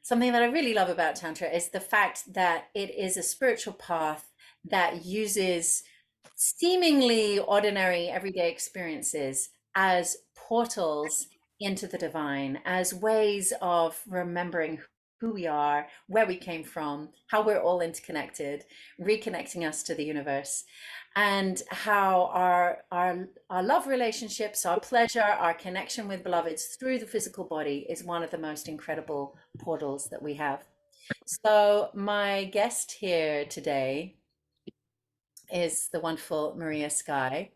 Something that I really love about Tantra is the fact that it is a spiritual path that uses seemingly ordinary everyday experiences as portals into the divine, as ways of remembering who we are, where we came from, how we're all interconnected, reconnecting us to the universe, and how our love relationships, our pleasure, our connection with beloveds through the physical body is one of the most incredible portals that we have. So my guest here today is the wonderful Maria Sky,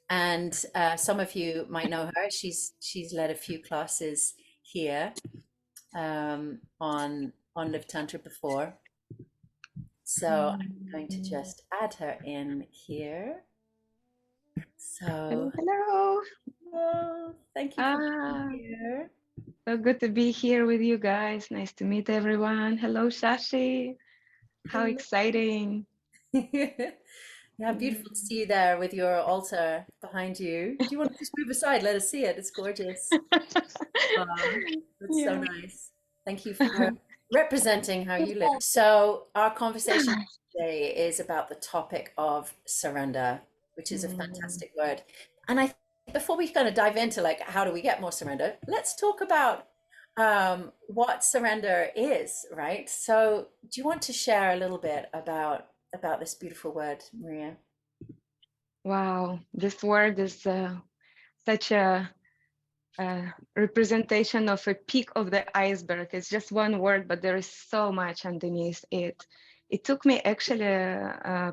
and some of you might know her. She's led a few classes here on Live Tantra before. So I'm going to Mhm. just add her in here. Hello, So, hello. oh, thank you for being Ah, here. so good to be here with you guys. Nice to meet everyone. Hello, Shashi. How Hello. exciting. Yeah, beautiful to see you there with your altar behind you. Do you want to just move aside? Let us see it. It's gorgeous. That's so Yeah. nice. Thank you for representing how you live. So, our conversation today is about the topic of surrender, which is a Mm, fantastic word. And before we kind of dive into like how do we get more surrender, let's talk about what surrender is, right? So, do you want to share a little bit about this beautiful word, Maria? wow, this word is such a representation of a peak of the iceberg. It's just one word, but there is so much underneath it. It took me actually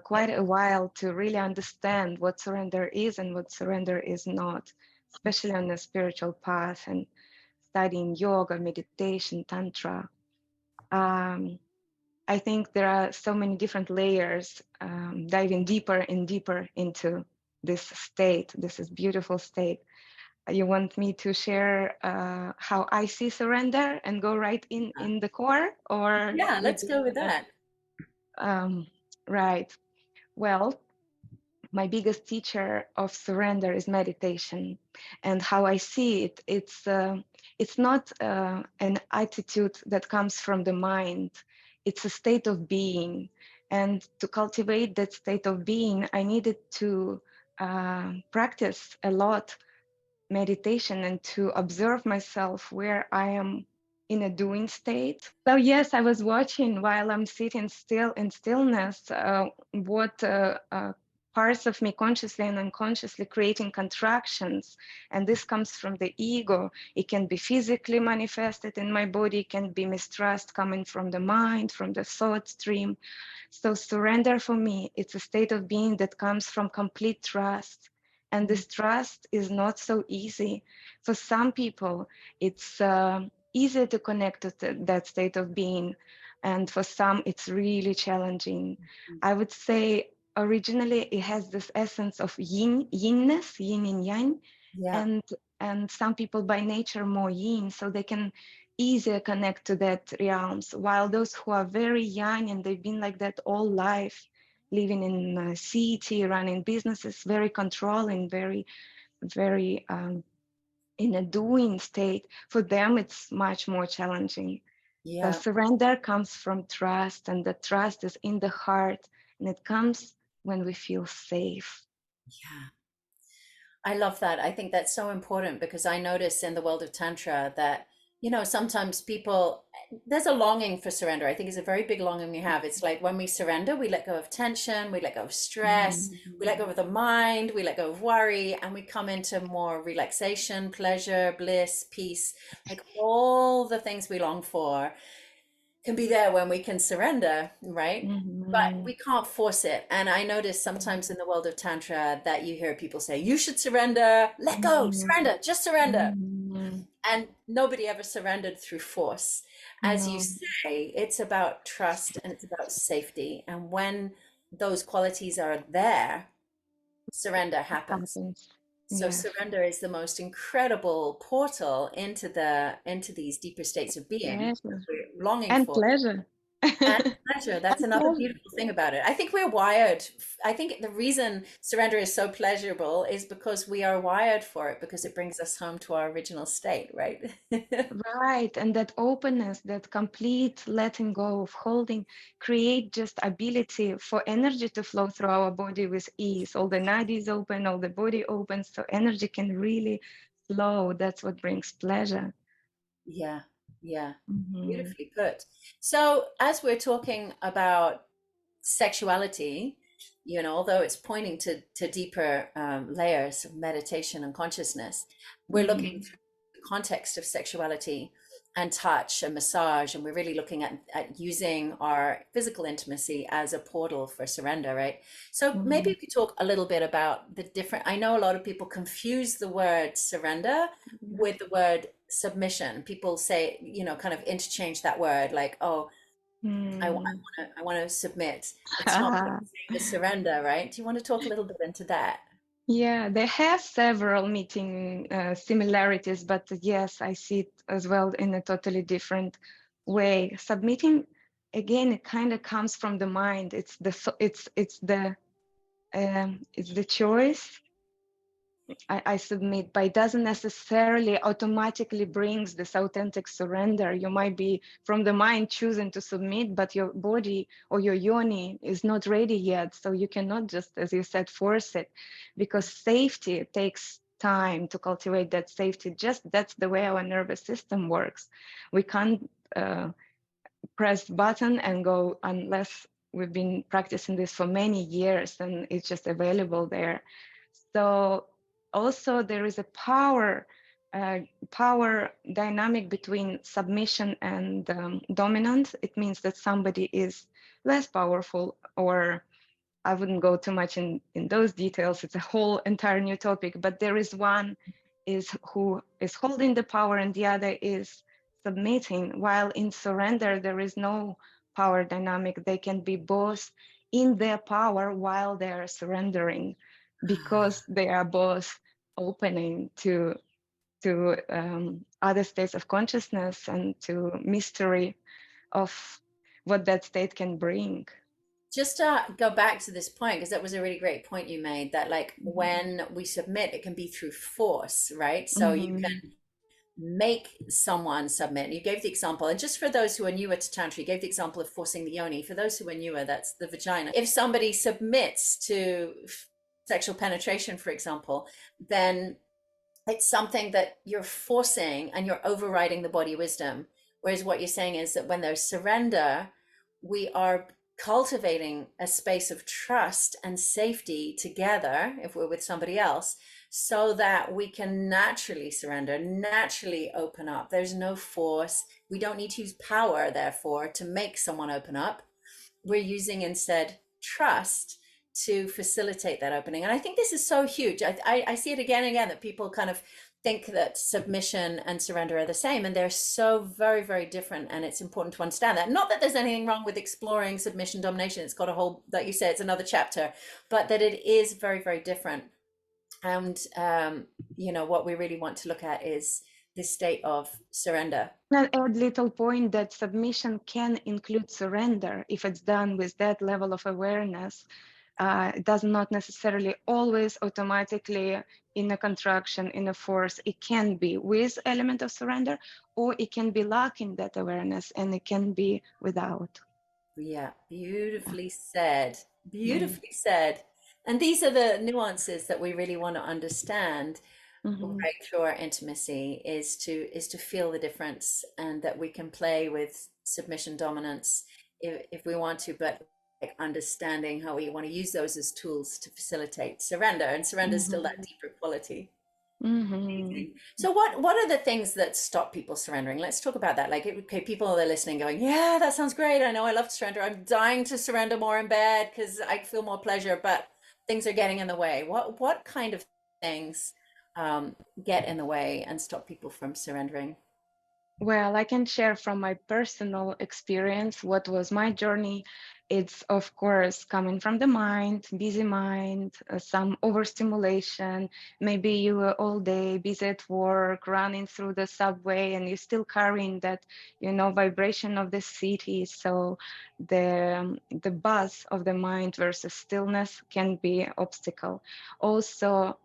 quite a while to really understand what surrender is and what surrender is not, especially on the spiritual path and studying yoga, meditation, tantra. Um, I think there are so many different layers diving deeper and deeper into this state. This is beautiful state. You want me to share how I see surrender and go right in the core, or Yeah, you let's do go with wanna? that. Right. Well, my biggest teacher of surrender is meditation, and how I see it, it's not an attitude that comes from the mind. It's a state of being, and to cultivate that state of being, I needed to practice a lot meditation and to observe myself where I am in a doing state. So yes, I was watching while I'm sitting still in stillness, what parts of me consciously and unconsciously creating contractions. And this comes from the ego. It can be physically manifested in my body, it can be mistrust coming from the mind, from the thought stream. So surrender for me, it's a state of being that comes from complete trust. And this trust is not so easy. For some people, it's easier to connect to that state of being. And for some, it's really challenging. I would say originally it has this essence of yinness, yin and yang. Yeah. And, and some people by nature more yin, so they can easier connect to that realms, while those who are very young and they've been like that all life, living in a city, running businesses, very controlling, very in a doing state, for them it's much more challenging. So Yeah. surrender comes from trust, and the trust is in the heart, and it comes when we feel safe. Yeah. I love that. I think that's so important because I notice in the world of Tantra that, sometimes people, there's a longing for surrender. I think it's a very big longing we have. It's like when we surrender, we let go of tension, we let go of stress, we let go of the mind, we let go of worry, and we come into more relaxation, pleasure, bliss, peace, like all the things we long for can be there when we can surrender, right? But Mhm. we can't force it. And I notice sometimes in the world of Tantra that you hear people say, you should surrender, let go, Mhm. surrender, just surrender. Mhm. And nobody ever surrendered through force. As you No, say, it's about trust and it's about safety. And when those qualities are there, surrender it happens. happens. So Yes. surrender is the most incredible portal into these deeper states of being Yes. that we're longing And for. pleasure. And pleasure. That's another Pleasure. beautiful thing about it. I think we're wired. I think the reason surrender is so pleasurable is because we are wired for it, because it brings us home to our original state, right? Right, and that openness, that complete letting go of holding, create just ability for energy to flow through our body with ease. All the nadis open, all the body opens, so energy can really flow. That's what brings pleasure. Yeah, yeah. Mhm. Beautifully put. So, as we're talking about sexuality, although it's pointing to deeper layers of meditation and consciousness, we're looking Mhm. through the context of sexuality and touch and massage, and we're really looking at using our physical intimacy as a portal for surrender, right? So maybe Mhm. you could talk a little bit about the different. I know a lot of people confuse the word surrender Yeah. with the word submission. People say, kind of interchange that word, like, oh, Mm. I want to submit. It's not quite the same as surrender, right? Do you want to talk a little bit into that? Yeah, they have several meeting similarities, but yes, I see it as well in a totally different way. Submitting, again, it kind of comes from the mind. It's the choice I submit, but it doesn't necessarily automatically brings this authentic surrender. You might be from the mind choosing to submit, but your body or your yoni is not ready yet. So you cannot just, as you said, force it, because safety takes time to cultivate that safety. Just that's the way our nervous system works. We can't press button and go unless we've been practicing this for many years and it's just available there. So also there is a uh, power dynamic between submission and dominance. It means that somebody is less powerful, or I wouldn't go too much in those details. It's a whole entire new topic, but there is one is who is holding the power and the other is submitting. While in surrender, there is no power dynamic. They can be both in their power while they are surrendering, because they are both opening to other states of consciousness and to mystery of what that state can bring. Just to go back to this point, because that was a really great point you made, that like Mhm. when we submit, it can be through force, right? So you Mhm. can make someone submit. You gave the example, and just for those who are newer to Tantra, you gave the example of forcing the yoni. For those who are newer, that's the vagina. If somebody submits to sexual penetration, for example, then it's something that you're forcing and you're overriding the body wisdom. Whereas what you're saying is that when there's surrender, we are cultivating a space of trust and safety together, if we're with somebody else, so that we can naturally surrender, naturally open up. There's no force. We don't need to use power, therefore, to make someone open up. We're using instead trust to facilitate that opening. And I think this is so huge. I see it again and again that people kind of think that submission and surrender are the same, and they're so very, very different. And it's important to understand that. Not that there's anything wrong with exploring submission domination. It's got a whole, like you said, it's another chapter, but that it is very, very different. And what we really want to look at is this state of surrender. I'll add little point that submission can include surrender if it's done with that level of awareness. It does not necessarily always automatically in a contraction, in a force. It can be with element of surrender, or it can be lacking that awareness, and it can be without. Yeah, beautifully said. Mm. Beautifully said. And these are the nuances that we really want to understand Mhm. right through our intimacy, is to feel the difference, and that we can play with submission dominance if we want to, but like understanding how we want to use those as tools to facilitate surrender. And surrender is still that Mhm. deeper quality. Mhm. Amazing. So what are the things that stop people surrendering? Let's talk about that. Like, okay, people are listening going, yeah, that sounds great. I know I love to surrender. I'm dying to surrender more in bed because I feel more pleasure, but things are getting in the way. What kind of things get in the way and stop people from surrendering? Well, I can share from my personal experience what was my journey. It's, of course, coming from the mind, busy mind, some overstimulation. Maybe you were all day busy at work, running through the subway, and you're still carrying that, vibration of the city. So the buzz of the mind versus stillness can be obstacle. Also,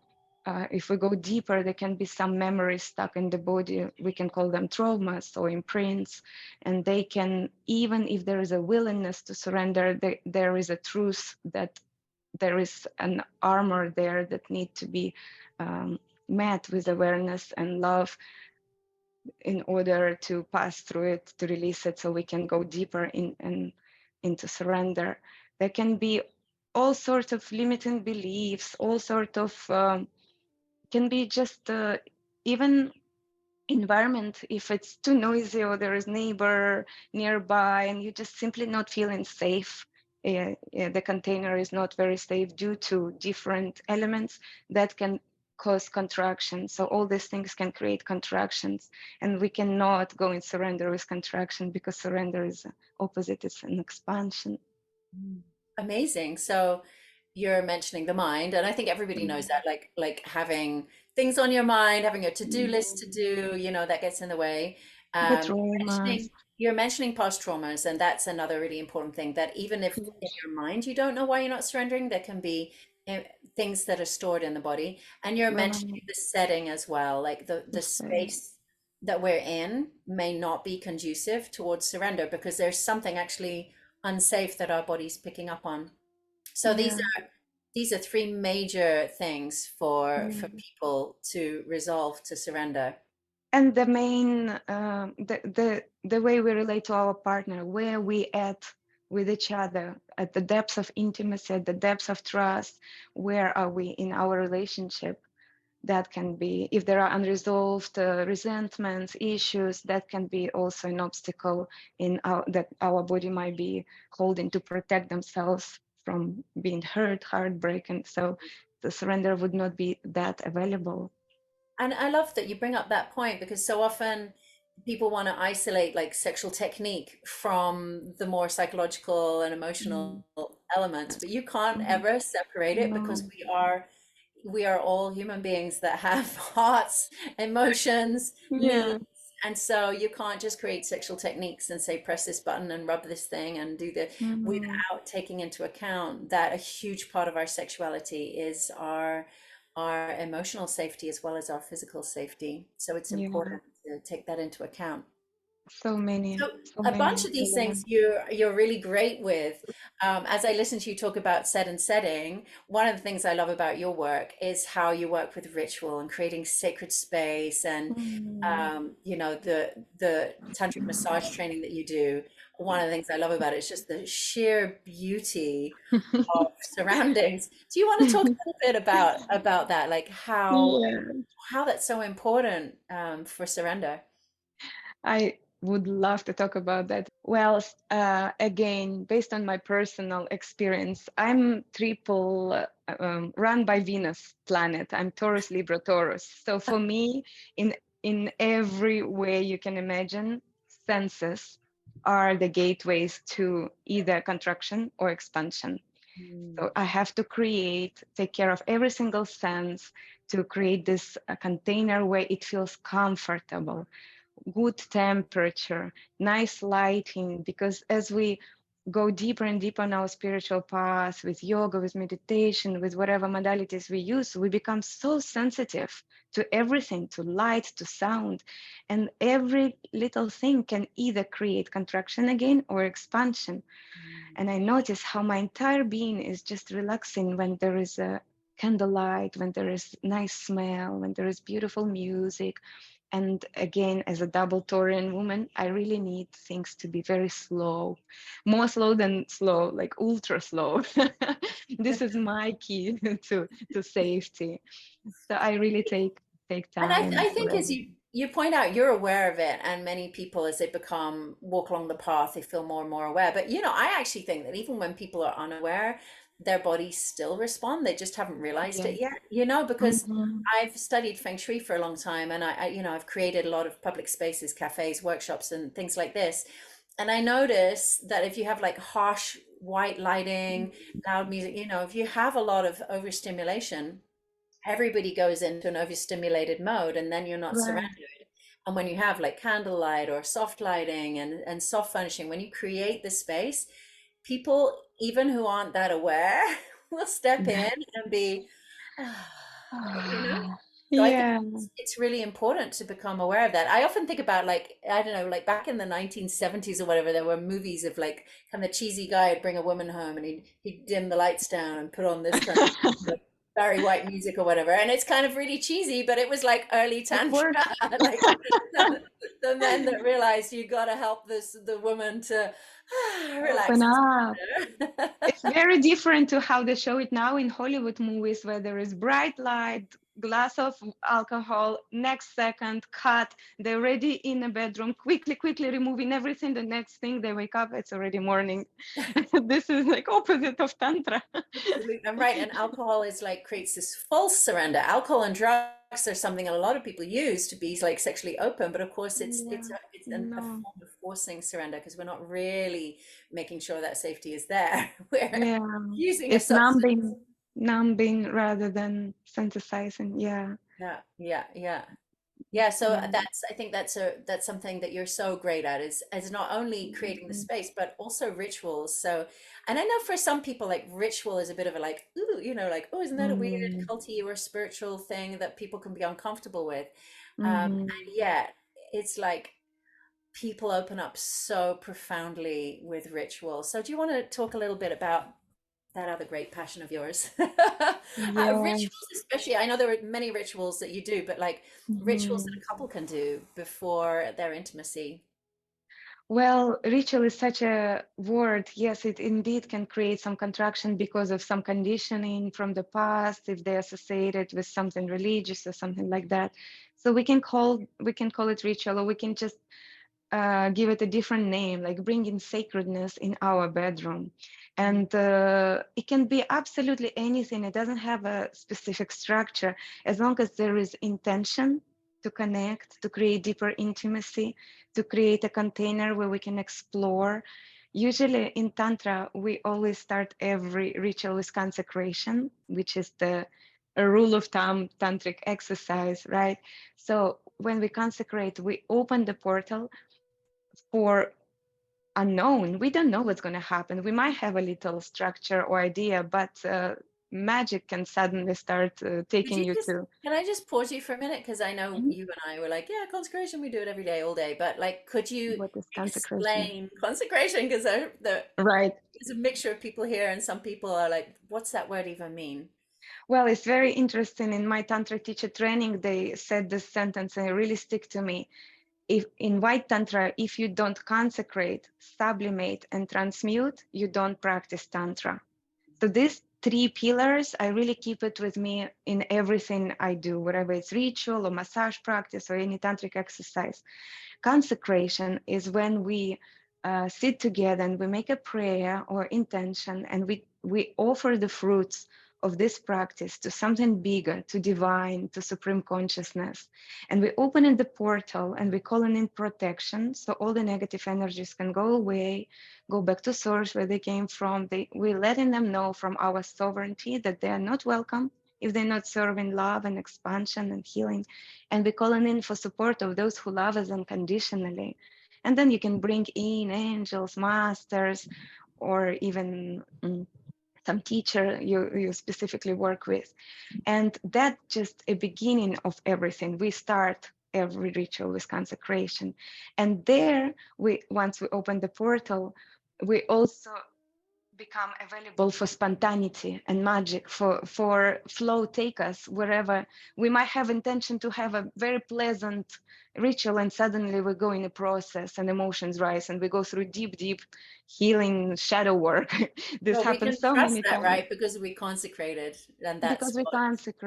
if we go deeper, there can be some memories stuck in the body. We can call them traumas or imprints, and they can, even if there is a willingness to surrender, there is a truth that there is an armor there that need to be um, met with awareness and love in order to pass through it, to release it, so we can go deeper into surrender. There can be all sorts of limiting beliefs, all sorts of can be just even environment, if it's too noisy or there is neighbor nearby and you just simply not feeling safe. The container is not very safe due to different elements that can cause contraction. So all these things can create contractions, and we cannot go in surrender with contraction, because surrender is opposite, it's an expansion. Mm. Amazing. So you're mentioning the mind, and I think everybody knows that, like having things on your mind, having a to-do list to do, that gets in the way. The Mentioning traumas. you're mentioning past traumas, and that's another really important thing, that even if in your mind you don't know why you're not surrendering, there can be uh, things that are stored in the body. And you're mentioning Right. the setting as well, like the space that we're in may not be conducive towards surrender, because there's something actually unsafe that our body's picking up on. So Yeah. these are three major things for Yeah. people to resolve to surrender. And the main the way we relate to our partner, where we at with each other, at the depths of intimacy, at the depths of trust, where are we in our relationship? That can be, if there are unresolved resentments, issues, that can be also an obstacle in our, that our body might be holding to protect themselves from being hurt, heartbroken. So the surrender would not be that available. And I love that you bring up that point, because so often people want to isolate like sexual technique from the more psychological and Mm. emotional elements, but you can't Mm. ever separate it, because No. we are all human beings that have hearts, emotions, Yeah. needs. And so you can't just create sexual techniques and say, press this button and rub this thing and do the, Mm. without taking into account that a huge part of our sexuality is our emotional safety as well as our physical safety. So it's Yeah. important to take that into account. So So a bunch many of these things elements. you're really great with. As I listen to you talk about set and setting, one of the things I love about your work is how you work with ritual and creating sacred space, and Mm. the tantric massage training that you do. One of the things I love about it is just the sheer beauty of surroundings. Do you want to talk a little bit about that, like Yeah. how that's so important for surrender? I would love to talk about that. Well, again, based on my personal experience, I'm triple run by Venus planet. I'm Taurus, Libra, Taurus. So for me, in every way you can imagine, senses are the gateways to either contraction or expansion. Mm. So I have to take care of every single sense to create this container where it feels comfortable, good temperature, nice lighting, because as we go deeper and deeper on our spiritual path with yoga, with meditation, with whatever modalities we use, we become so sensitive to everything, to light, to sound. And every little thing can either create contraction again or expansion. And I notice how my entire being is just relaxing when there is a candlelight, when there is nice smell, when there is beautiful music. And again, as a double Taurian woman, I really need things to be very slow, more slow than slow, like ultra slow. This is my key to safety. So I really take And time I for think, as it. you point out, you're aware of it, and many people, as they become walk along the path, they feel more and more aware. But I actually think that even when people are unaware, their bodies still respond. They just haven't realized it Yes. yet, you know, because Mm-hmm. I've studied Feng Shui for a long time, and you know, I've created a lot of public spaces, cafes, workshops, and things like this. And I notice that if you have like harsh white lighting, loud music, you know, if you have a lot of overstimulation, everybody goes into an overstimulated mode, and then you're not Right. surrounded. And when you have like candlelight or soft lighting and soft furnishing, when you create the space, people, even who aren't that aware, will step in and be, ah, you know. Ah, So I think yeah. it's really important to become aware of that. I often think about like, I don't know, like back in the 1970s or whatever, there were movies of like kind of cheesy guy would bring a woman home and he'd dim the lights down and put on this kind of Barry White music or whatever. And it's kind of really cheesy, but it was like early It Tantra, works. like the men that realized you got to help the woman to relax Open up. and It's very different to how they show it now in Hollywood movies, where there is bright light, glass of alcohol, next second, cut. They're already in a bedroom, quickly, quickly removing everything. The next thing they wake up, it's already morning. This is like opposite of Tantra. Absolutely. I'm right. And alcohol is like creates this false surrender. Alcohol and drugs are something a lot of people use to be like sexually open, but of course Yeah, it's a no. form of forcing surrender because we're not really making sure that safety is there. We're Yeah, using a it's substance. numbing rather than synthesizing. Yeah, Yeah, yeah, yeah. Yeah, so yeah. I think that's something that you're so great at is not only creating the Mhm. space but also rituals. So, and I know for some people like ritual is a bit of a like, ooh, you know, like, oh, isn't that a weird Mm, culty or spiritual thing that people can be uncomfortable with? mhm. And yet it's like people open up so profoundly with ritual. So do you want to talk a little bit about that other great passion of yours? Yes. Rituals, especially. I know there are many rituals that you do, but like rituals that Mhm. a couple can do before their intimacy. Well, ritual is such a word. Yes, it indeed can create some contraction because of some conditioning from the past, if they associate it with something religious or something like that. So we can call it ritual, or we can just give it a different name, like bringing sacredness in our bedroom. Mm. And it can be absolutely anything. It doesn't have a specific structure, as long as there is intention to connect, to create deeper intimacy, to create a container where we can explore. Usually in Tantra, we always start every ritual with consecration, which is the a rule of thumb tantric exercise, right? So when we consecrate, we open the portal for unknown. We don't know what's going to happen. We might have a little structure or idea, but magic can suddenly start Could taking you you just, to can I just pause you for a minute? Because I know Mhm. you and I were like, yeah, consecration, we do it every day, all day. But like, could you What is consecration. explain consecration? Because Right. there's a mixture of people here, and some people are like, what's that word even mean? Well, it's very interesting. In my Tantra teacher training, they said this sentence and it really stick to me. If in White Tantra, if you don't consecrate, sublimate, and transmute, you don't practice Tantra. So these three pillars, I really keep it with me in everything I do, whether it's ritual or massage practice or any tantric exercise. Consecration is when we sit together and we make a prayer or intention, and we offer the fruits of this practice to something bigger, to divine, to supreme consciousness. And we open in the portal and we call in protection, so all the negative energies can go away, go back to source where they came from. We're letting them know from our sovereignty that they are not welcome if they're not serving love and expansion and healing. And we're calling in for support of those who love us unconditionally. And then you can bring in angels, masters, or even some teacher you specifically work with. And that's just a beginning of everything. We start every ritual with consecration. And there, once we open the portal, we also become available for spontaneity and magic, for flow take us wherever. We might have intention to have a very pleasant ritual, and suddenly we go in a process and emotions rise and we go through deep healing shadow work. This But we happens can so trust many that, times right? Because we consecrated, and because that's we what,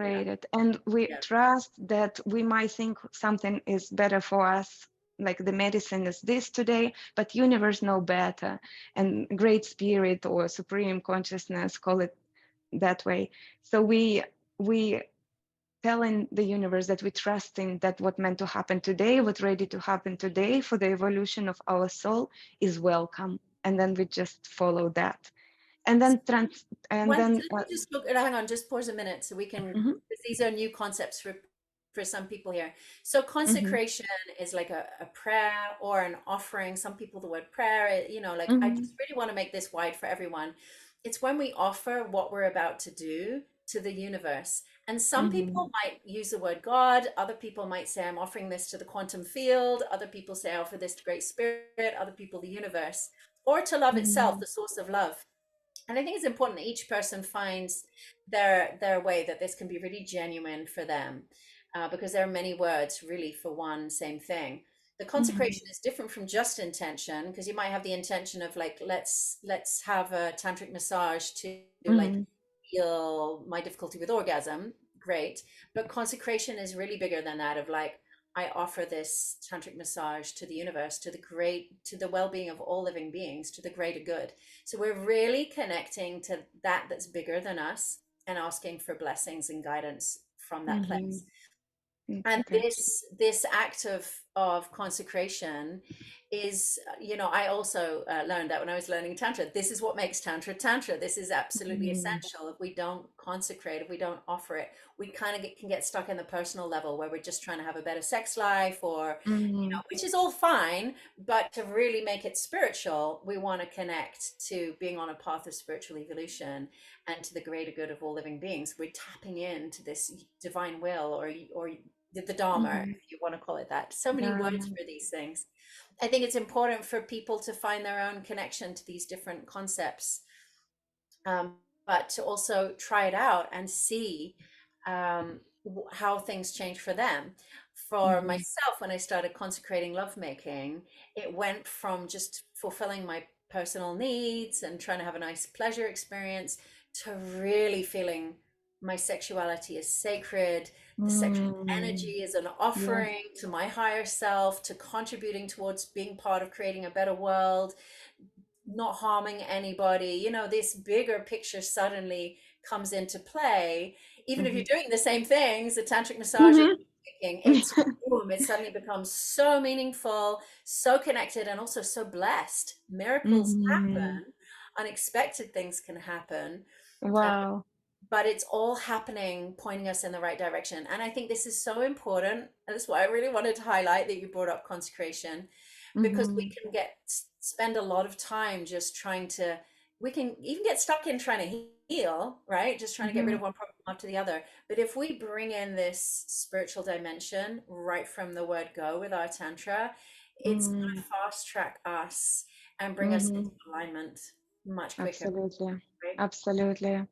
yeah, consecrate it and we yeah. trust that we might think something is better for us, like the medicine is this today, but universe know better, and great spirit or supreme consciousness, call it that way. So we telling the universe that we trusting that what meant to happen today, what ready to happen today for the evolution of our soul is welcome, and then we just follow that, and then trans and One, let then me just look, hang on, just pause a minute so we can, mhm, because these are new concepts for some people here. So mhm, consecration is like a prayer or an offering. Some people the word prayer, like I mhm, just really want to make this wide for everyone. It's when we offer what we're about to do to the universe. And some mhm, people might use the word God, other people might say, I'm offering this to the quantum field, other people say, I offer this to Great Spirit, other people, the universe, or to love itself, mhm, the source of love. And I think it's important that each person finds their way, that this can be really genuine for them, because there are many words really for one same thing. The mhm, consecration is different from just intention, because you might have the intention of like, let's have a tantric massage to like mhm, heal my difficulty with orgasm. Great. But consecration is really bigger than that, of like, I offer this tantric massage to the universe, to the well-being of all living beings, to the greater good. So we're really connecting to that that's bigger than us and asking for blessings and guidance from that mhm. place. And That's this act of consecration is, I also learned that when I was learning tantra. This is what makes tantra. This is absolutely mhm, essential. If we don't consecrate, if we don't offer it, we kind of can get stuck in the personal level where we're just trying to have a better sex life, or mhm, which is all fine. But to really make it spiritual, we want to connect to being on a path of spiritual evolution and to the greater good of all living beings. We're tapping into this divine will, or the Dharma, mhm. if you want to call it that. So many words Dharma. for these things. I think it's important for people to find their own connection to these different concepts, um, but to also try it out and see how things change for them. For Mhm, myself, when I started consecrating lovemaking, it went from just fulfilling my personal needs and trying to have a nice pleasure experience to really feeling my sexuality is sacred. The sexual mm, energy is an yeah. offering to my higher self, to contributing towards being part of creating a better world, not harming anybody. This bigger picture suddenly comes into play. Even if you're Mhm, doing the same things, the tantric massage and mhm. cooking, it's boom, it suddenly becomes so meaningful, so connected, and also so blessed. Miracles Mhm. happen, unexpected things can happen. uh, Wow. but it's all happening, pointing us in the right direction. And I think this is so important. And that's why I really wanted to highlight that you brought up consecration, because we Mhm, can spend a lot of time just trying to, we can even get stuck in trying to heal, right? Just trying to get rid mhm, of one problem after the other. But if we bring in this spiritual dimension right from the word go with our Tantra, it's going mhm, to fast track us and bring us into mhm. alignment much quicker, Absolutely. right? Absolutely.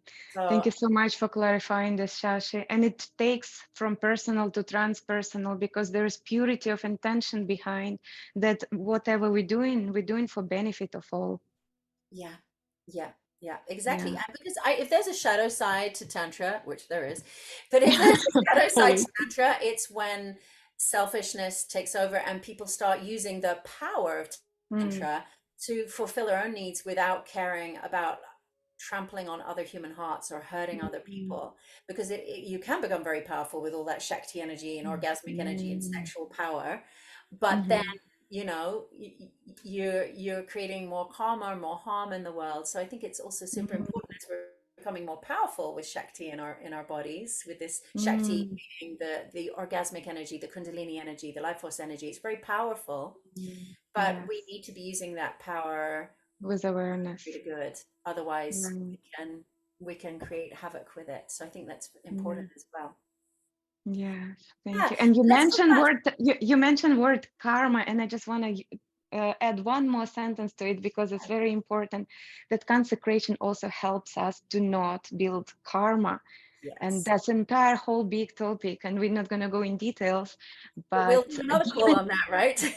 Thank So you so much for clarifying this, Shashi. And it takes from personal to transpersonal because there is purity of intention behind that. Whatever we're doing for benefit of all. yeah, yeah, yeah, exactly. Yeah. And because if there's a shadow side to Tantra, which there is, but if there's a shadow side to Always. Tantra, it's when selfishness takes over and people start using the power of Mm, Tantra to fulfill their own needs without caring about trampling on other human hearts or hurting other mm, people. Because you can become very powerful with all that Shakti energy and orgasmic energy and mm, sexual power. But then mhm, you're creating more karma, more harm in the world. So I think it's also super mm, important as we're becoming more powerful with Shakti in our bodies, with this Shakti mm, being the orgasmic energy, the Kundalini energy, the life force energy. It's very powerful, mm. but we Yes. need to be using that power With for awareness. the good. Otherwise, Right. we can create havoc with it. So I think that's important Yeah. as well. Yes, thank Yeah, you. And let's talk about, you mentioned word karma, and I just want to add one more sentence to it because it's very important that consecration also helps us to not build karma. And yes. that's entire whole big topic, and we're not going to go in details, But we'll but do another call given on that, right?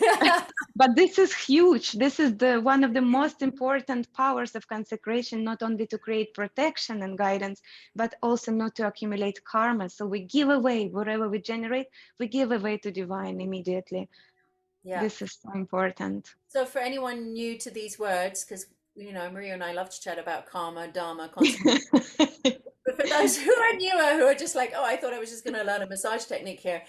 but this is huge. This is the one of the most important powers of consecration, not only to create protection and guidance, but also not to accumulate karma. So we give away whatever we generate, we give away to divine immediately. Yeah. This is so important. So for anyone new to these words, because Maria and I love to chat about karma, dharma, consequence. those who are newer, who are just like, oh, I thought I was just going to learn a massage technique here.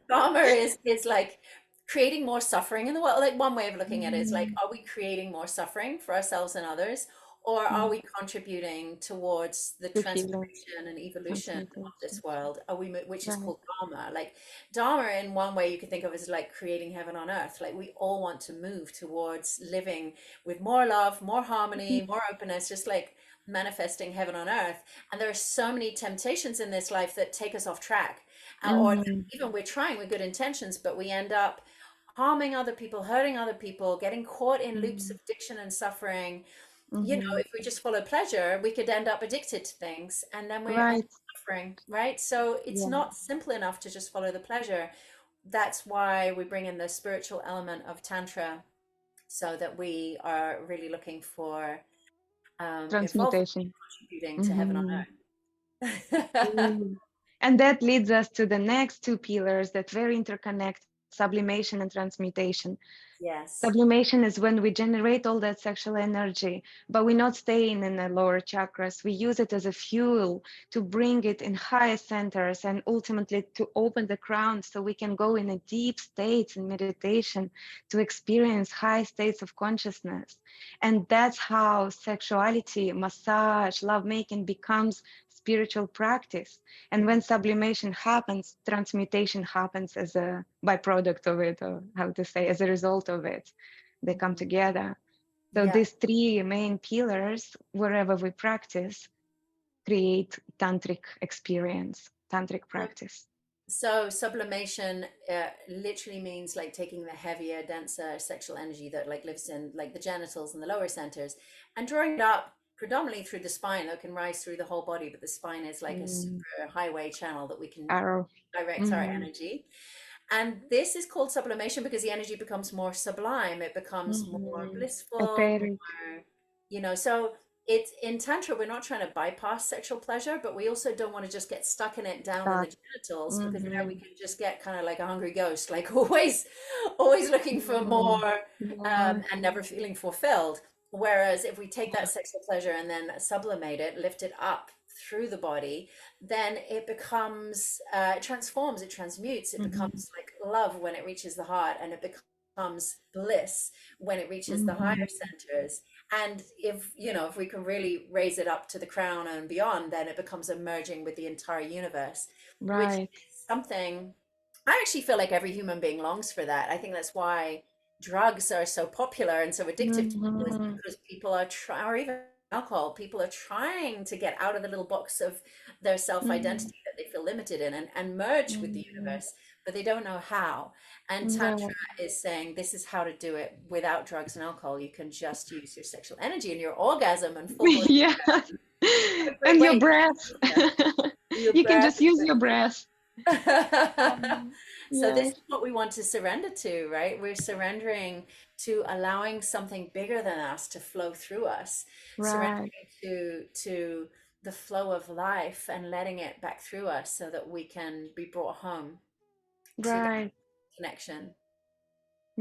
Dharma is like creating more suffering in the world. Like one way of looking at it is like, Mhm. are we creating more suffering for ourselves and others, or are Mhm. we contributing towards the To healing, transformation and evolution of this transmutation. world? Are we, which is Right. called Dharma? Like Dharma, in one way, you could think of as like creating heaven on earth. Like we all want to move towards living with more love, more Mhm. harmony, more openness, just like manifesting heaven on earth. And there are so many temptations in this life that take us off track, or Mhm. even we're trying with good intentions, but we end up harming other people, hurting other people, getting caught in loops of Mhm. addiction and suffering. You know, Mhm. if we just follow pleasure, we could end up addicted to things and then we end Right. up suffering, right? So it's Yeah. not simple enough to just follow the pleasure. That's why we bring in the spiritual element of Tantra, so that we are really looking for involvement in Transmutation. contributing to heaven on Mhm. earth. Mm. And that leads us to the next two pillars that very interconnect: sublimation and transmutation. Yes. Sublimation is when we generate all that sexual energy, but we're not staying in the lower chakras. We use it as a fuel to bring it in higher centers and ultimately to open the crown so we can go in a deep states in meditation to experience high states of consciousness. And that's how sexuality, massage, lovemaking becomes spiritual practice. And when sublimation happens, transmutation happens as a byproduct of it, or how to say, as a result of it. They come Mhm. together. So Yeah. these three main pillars, wherever we practice, create tantric experience, tantric practice. So sublimation literally means like taking the heavier, denser sexual energy that like lives in like the genitals and the lower centers, and drawing it up predominantly through the spine that can rise through the whole body, but the spine is like a Mm, super highway channel that we can arrow. direct our Hmm. energy. And this is called sublimation because the energy becomes more sublime, it becomes more Hmm. blissful, Etheric. more, so it's in Tantra, we're not trying to bypass sexual pleasure, but we also don't want to just get stuck in it down in Stuff. the genitals, because there we Hmm. can just get kind of like a hungry ghost, like always looking for Hmm. more, Yeah. and never feeling fulfilled. Whereas if we take that sexual pleasure and then sublimate it, lift it up through the body, then it becomes it transforms, it transmutes, it Hmm. becomes like love when it reaches the heart, and it becomes bliss when it reaches the higher Hmm. centers. And if we can really raise it up to the crown and beyond, then it becomes a merging with the entire universe, which is Right. something I actually feel like every human being longs for. That I think that's why drugs are so popular and so addictive to people, is Hmm. because people are trying, or even alcohol, people are trying to get out of the little box of their Hmm. self-identity that they feel limited in, and merge with the Hmm. universe, but they don't know how. And Tantra Right. is saying this is how to do it without drugs and alcohol. You can just use your sexual energy and your orgasm and full body Yeah. orgasm. What a great And way your to breath. do that. Your You can breath. just use your breath. So this is Yes. what we want to surrender to, right? We're surrendering to allowing something bigger than us to flow through us, Right. surrendering to the flow of life and letting it back through us so that we can be brought home to that Right. connection.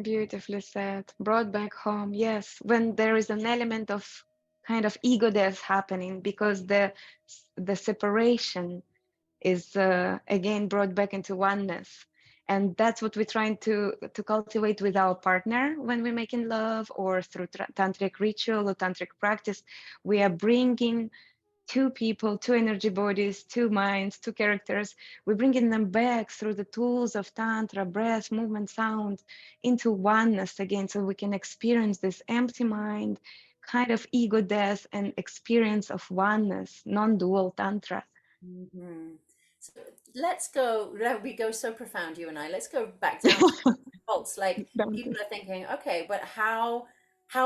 Beautifully said. Brought back home. Yes. When there is an element of kind of ego death happening because the separation is again brought back into oneness. And that's what we're trying to cultivate with our partner when we're making love, or through tantric ritual or tantric practice. We are bringing two people, two energy bodies, two minds, two characters. We're bringing them back through the tools of Tantra, breath, movement, sound, into oneness again, so we can experience this empty mind, kind of ego death, and experience of oneness, non dual Tantra. Mhm. So let's go. We go so profound, you and I. Let's go back down to faults. Like Don't people it? are thinking, okay, but how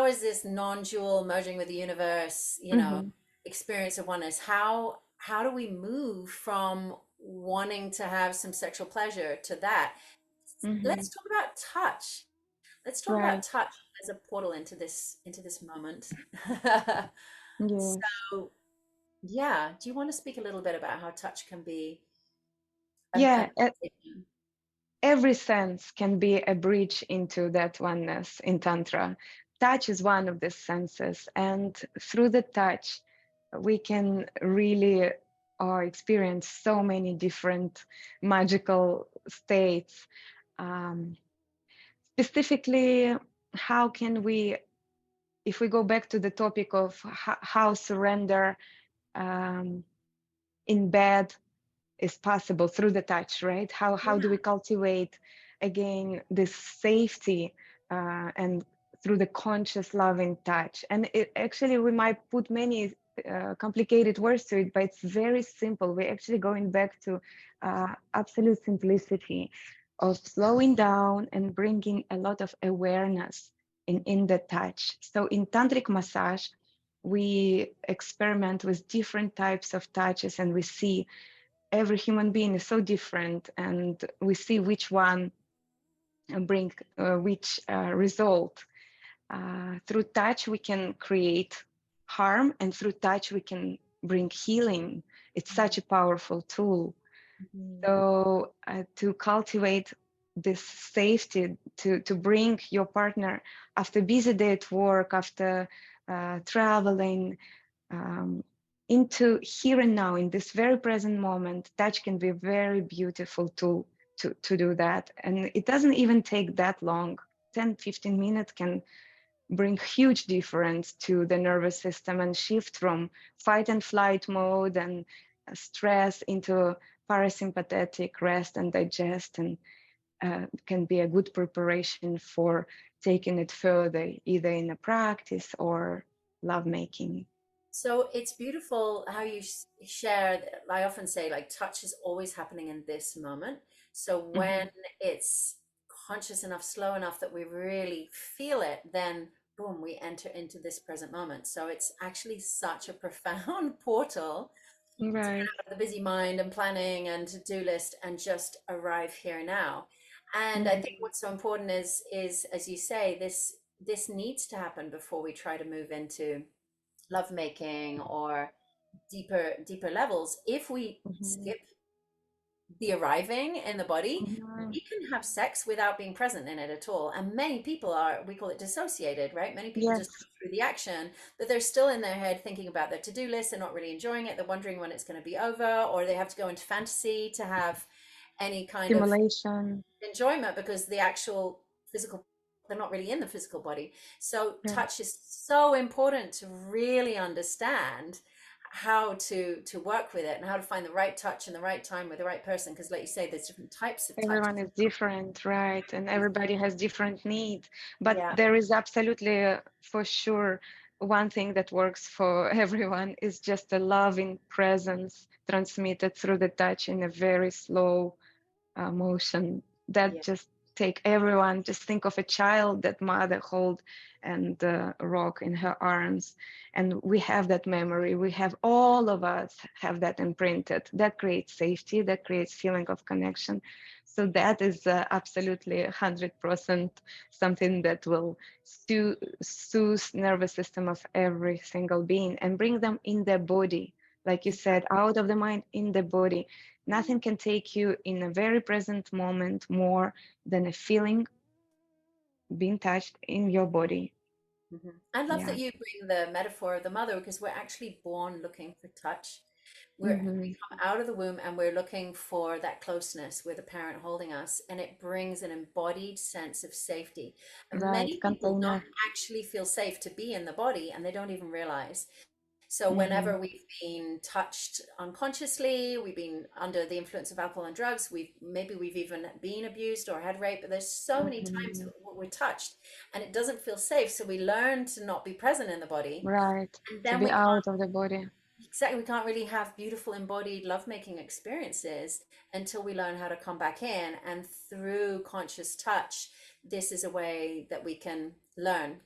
is this non-dual merging with the universe, Mhm. experience of oneness? How do we move from wanting to have some sexual pleasure to that? Mhm. Let's talk about touch. Let's talk about Right. touch as a portal into this moment. Yes. So yeah, do you want to speak a little bit about how touch can be a Yeah. meditation? Every sense can be a bridge into that oneness in Tantra. Touch is one of the senses, and through the touch, we can really experience so many different magical states. Um, Specifically, how can we, if we go back to the topic of how surrender um, in bed is possible through the touch, right? How do Yeah. we cultivate again this safety and through the conscious loving touch? And it actually we might put many complicated words to it, but it's very simple. We're actually going back to absolute simplicity of slowing down and bringing a lot of awareness in the touch. So in tantric massage, we experiment with different types of touches, and we see every human being is so different, and we see which one bring which result. Through touch we can create harm, and through touch we can bring healing. It's such a powerful tool. Mhm. So to cultivate this safety, to bring your partner after busy day at work, after traveling, um, into here and now, in this very present moment, touch can be a very beautiful tool to do that. And it doesn't even take that long. 10-15 minutes can bring huge difference to the nervous system and shift from fight and flight mode and stress into parasympathetic rest and digest, and can be a good preparation for taking it further, either in a practice or lovemaking. So it's beautiful how you share. I often say, like, touch is always happening in this moment. So when Mhm. it's conscious enough, slow enough that we really feel it, then boom, we enter into this present moment. So it's actually such a profound portal to get Right. out of the busy mind and planning and to-do list and just arrive here now. And I think Mhm. what's so important is as you say, this needs to happen before we try to move into lovemaking or deeper levels. If we Mhm. skip the arriving in the body, Mhm. we can have sex without being present in it at all. And many people are, we call it dissociated, right? Many people just go Yes. through the action, but they're still in their head thinking about their to-do list. They're not really enjoying it. They're wondering when it's going to be over, or they have to go into fantasy to have any kind of Stimulation. enjoyment because the actual physical, they're not really in the physical body. So Right. touch is so important to really understand how to work with it and how to find the right touch and the right time with the right person, because like you say, there's different types of touch. Everyone is different, right? And everybody has different needs. But Yeah. there is absolutely, for sure, one thing that works for everyone is just a loving presence transmitted through the touch in a very slow motion that Yeah. just take everyone. Just think of a child that mother hold and rock in her arms, and we have that memory. We have, all of us have that imprinted. That creates safety, that creates feeling of connection. So that is absolutely 100% something that will soothe nervous system of every single being and bring them in their body, like you said, out of the mind, in the body. Nothing can take you in a very present moment more than a feeling being touched in your body. Mhm. I love that Yeah. you bring the metaphor of the mother because we're actually born looking for touch. We Hmm. come out of the womb and we're looking for that closeness with a parent holding us, and it brings an embodied sense of safety. And Right. many people don't Container. actually feel safe to be in the body, and they don't even realize. So Hmm. whenever we've been touched unconsciously, we've been under the influence of alcohol and drugs, we've even been abused or had rape, but there's so many times Hmm. we're touched and it doesn't feel safe. So we learn to not be present in the body. Right. And To then be we can't out of the body. exactly we can't really have beautiful embodied lovemaking experiences until we learn how to come back in. And through conscious touch, this is a way that we can learn.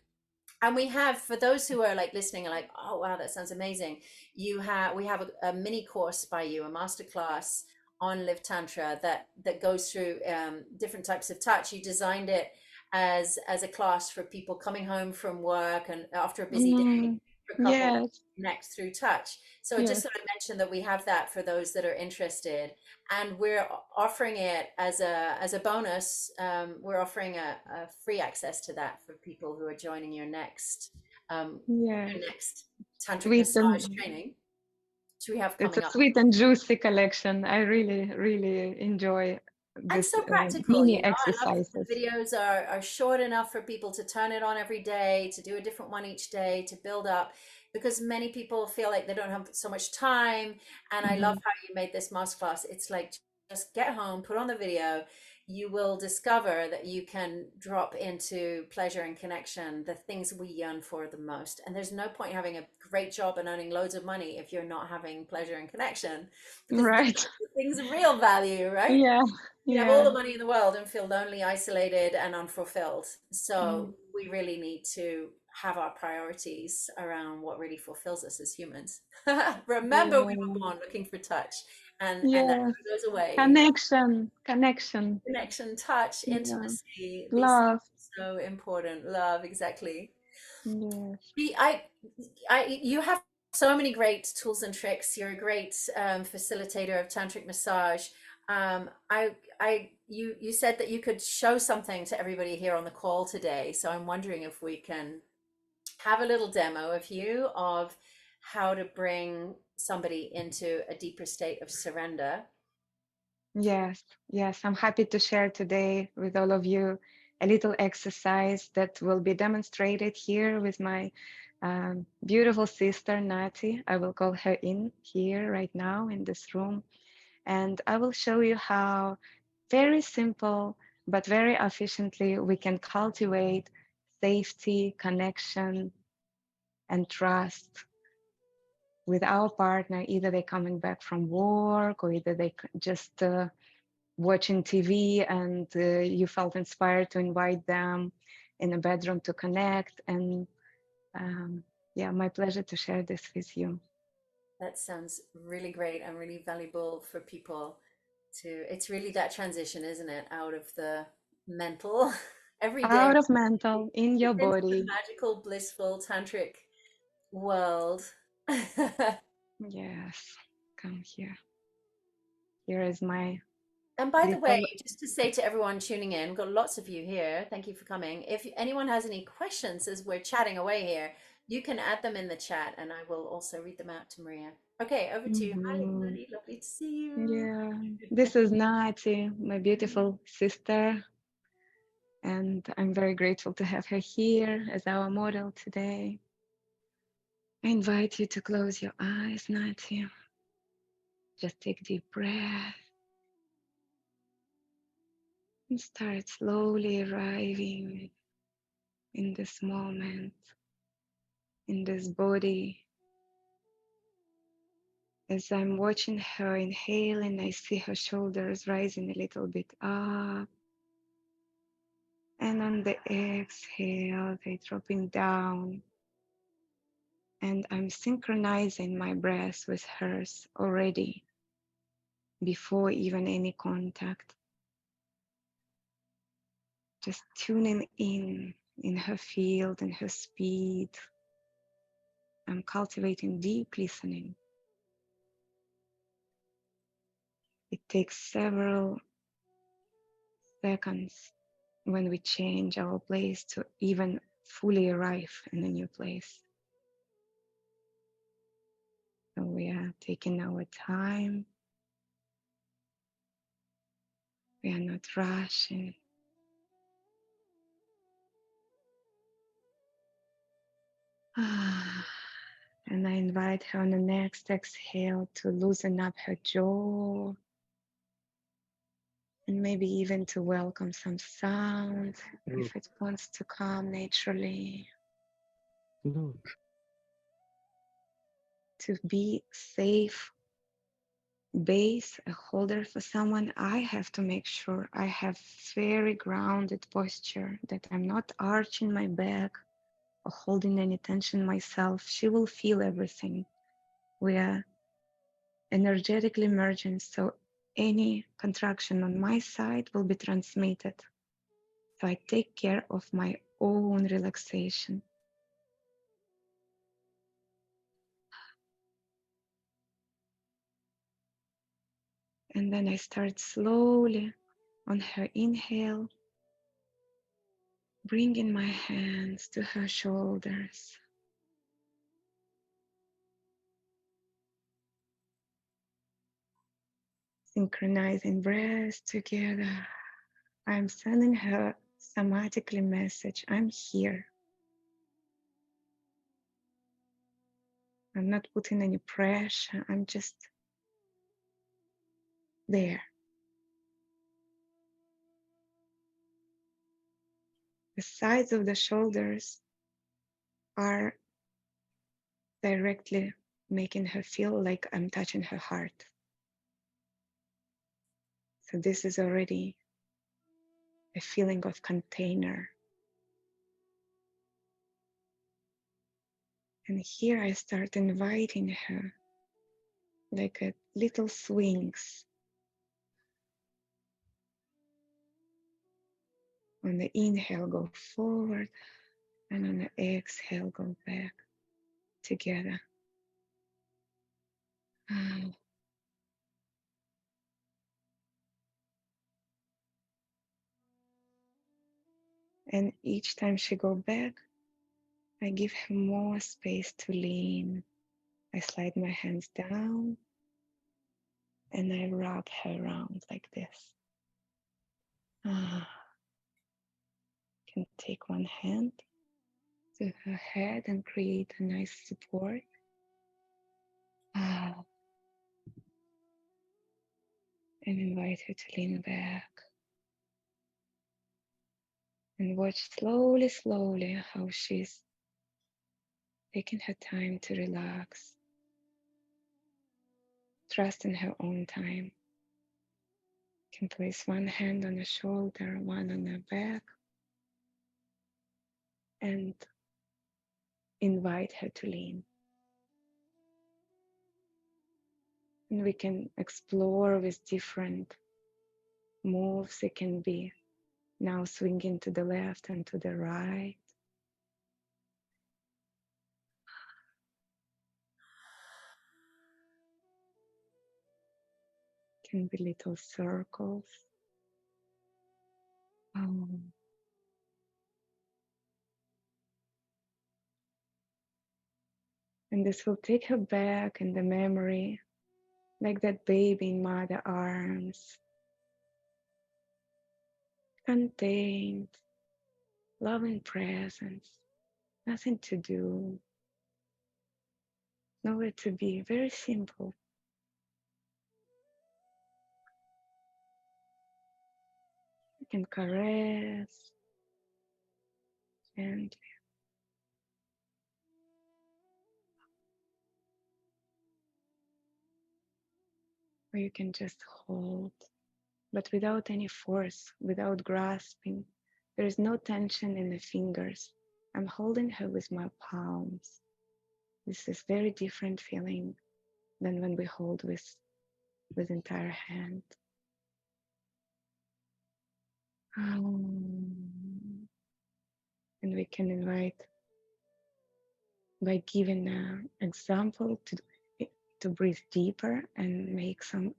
And we have, for those who are like listening and like, oh wow, that sounds amazing. We have a mini course by you, a master class on Live Tantra that goes through different types of touch. You designed it as a class for people coming home from work and after a busy day, Mm. for couples Yes. to connect through touch. So I just Yes. thought I'd mention that we have that for those that are interested, and we're offering it as a bonus. We're offering a free access to that for people who are joining um, Yes. your next tantric With massage the training. we have It's a coming up? sweet and juicy collection. I really, really enjoy And this so practical, mini I love that the exercises. videos are short enough for people to turn it on every day, to do a different one each day, to build up, because many people feel like they don't have so much time. And I love Mhm. how you made this masterclass. It's like just get home, put on the video. You will discover that you can drop into pleasure and connection, the things we yearn for the most. And there's no point having a great job and earning loads of money if you're not having pleasure and connection, because Right. the things of real value, right? Yeah. You can have all Yeah. the money in the world and feel lonely, isolated, and unfulfilled. So Mm. we really need to have our priorities around what really fulfills us as humans. Remember, we were Yeah. born looking for touch, and that Yes. never goes away. Connection. Connection. Connection, touch, Yeah. intimacy, these things Love. are so important. Love, exactly. Yes. The- you have so many great tools and tricks. You're a great facilitator of tantric massage. You said that you could show something to everybody here on the call today. So I'm wondering if we can have a little demo of you of how to bring somebody into a deeper state of surrender. Yes. Yes. I'm happy to share today with all of you a little exercise that will be demonstrated here with my beautiful sister, Nati. I will call her in here right now in this room. And I will show you how very simple but very efficiently we can cultivate safety, connection, and trust with our partner. Either they're coming back from work or either they just watching TV and you felt inspired to invite them in a bedroom to connect. And yeah, my pleasure to share this with you. That sounds really great and really valuable for people to, it's really that transition, isn't it? Out of the mental every day Out of mental, in your into the body. magical, blissful tantric world. Yes, come here. Here is my And by the way, little. just to say to everyone tuning in, got lots of you here. Thank you for coming. If anyone has any questions as we're chatting away here, you can add them in the chat and I will also read them out to Maria. Okay, over to you. Hi, Mhm. everybody. Lovely to see you. Yeah, this is Nati, my beautiful sister, and I'm very grateful to have her here as our model today. I invite you to close your eyes, Nati. Just take deep breath and start slowly arriving in this moment, in this body. As I'm watching her inhaling, I see her shoulders rising a little bit up. And on the exhale, they're dropping down. And I'm synchronizing my breath with hers already before even any contact. Just tuning in her field and her speed. I'm cultivating deep listening. It takes several seconds when we change our place to even fully arrive in a new place. So we are taking our time. We are not rushing. And I invite her on the next exhale to loosen up her jaw and maybe even to welcome some sound if it wants to come naturally. To be safe base, a holder for someone, I have to make sure I have very grounded posture, that I'm not arching my back or holding any tension myself. She will feel everything. We are energetically merging, so any contraction on my side will be transmitted. So I take care of my own relaxation. And then I start slowly on her inhale, bringing my hands to her shoulders. Synchronizing breaths together. I'm sending her somatically message. I'm here. I'm not putting any pressure. I'm just there. The sides of the shoulders are directly making her feel like I'm touching her heart. So this is already a feeling of container. And here I start inviting her like a little swings. On the inhale, go forward, and on the exhale, go back together. And each time she go back, I give her more space to lean. I slide my hands down and I wrap her around like this. Can take one hand to her head and create a nice support. And invite her to lean back. And watch slowly, slowly how she's taking her time to relax. Trust in her own time. Can place one hand on the shoulder, one on the back, and invite her to lean. And we can explore with different moves. It can be now swinging to the left and to the right. Can be little circles. And this will take her back in the memory, like that baby in mother arms, contained, loving presence, nothing to do, nowhere to be, very simple. You can caress gently. Or you can just hold, but without any force, without grasping. There is no tension in the fingers. I'm holding her with my palms. This is very different feeling than when we hold with entire hand. And we can invite by giving an example to breathe deeper and make some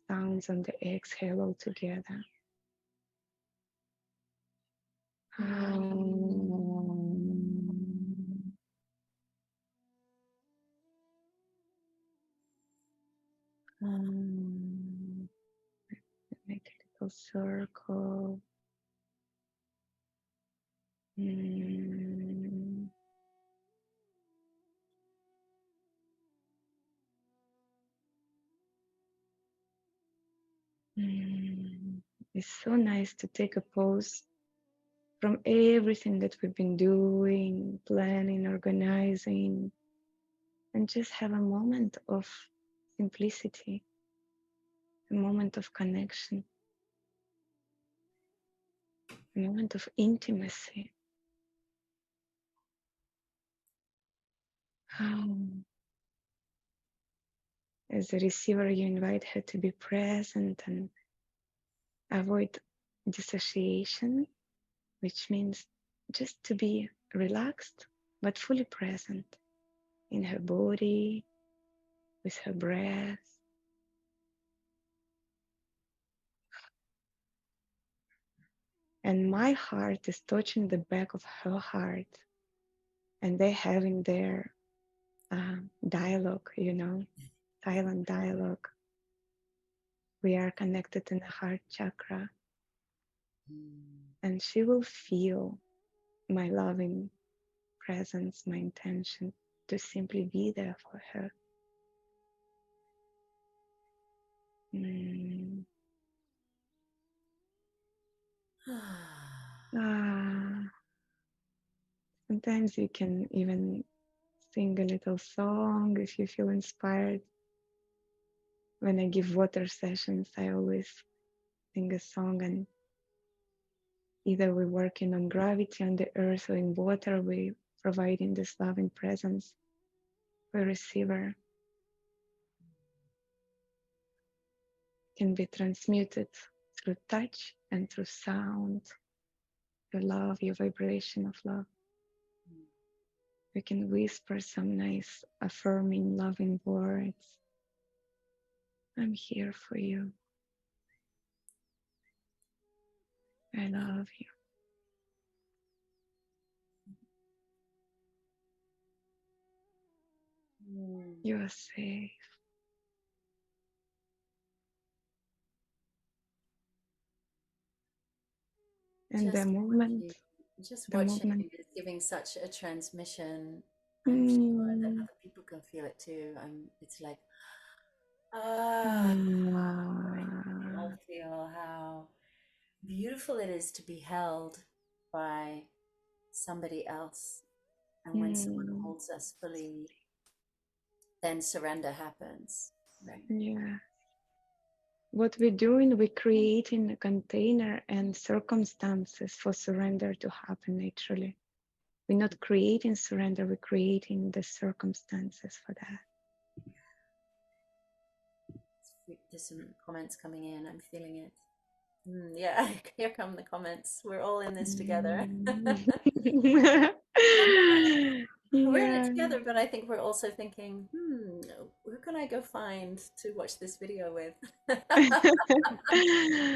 sounds on the exhale all together. Make a little circle. It's so nice to take a pause from everything that we've been doing, planning, organizing, and just have a moment of simplicity, a moment of connection, a moment of intimacy. As a receiver, you invite her to be present and avoid dissociation, which means just to be relaxed but fully present in her body, with her breath. And my heart is touching the back of her heart, and they're having their dialogue, silent dialogue. We are connected in the heart chakra, Mm. and she will feel my loving presence, my intention to simply be there for her. Mm. Ah, sometimes you can even sing a little song if you feel inspired. When I give water sessions, I always sing a song, and either we're working on gravity on the earth or in water, we providing this loving presence for receiver can be transmuted through touch and through sound, your love, your vibration of love. We can whisper some nice, affirming, loving words. I'm here for you. I love you. Mm. You are safe. And Just watching, just the watching movement. is giving such a transmission. I'm sure that Mm, other people can feel it too. It's like, ah, we can all ah, feel how beautiful it is to be held by somebody else. And when someone mm, holds us fully, then surrender happens, right? yeah. What we're doing, we're creating a container and circumstances for surrender to happen naturally. We're not creating surrender, we're creating the circumstances for that. There's some comments coming in. I'm feeling it. Yeah, here come the comments. We're all in this together. Mm. We're in it Yeah. together, but I think we're also thinking, who can I go find to watch this video with?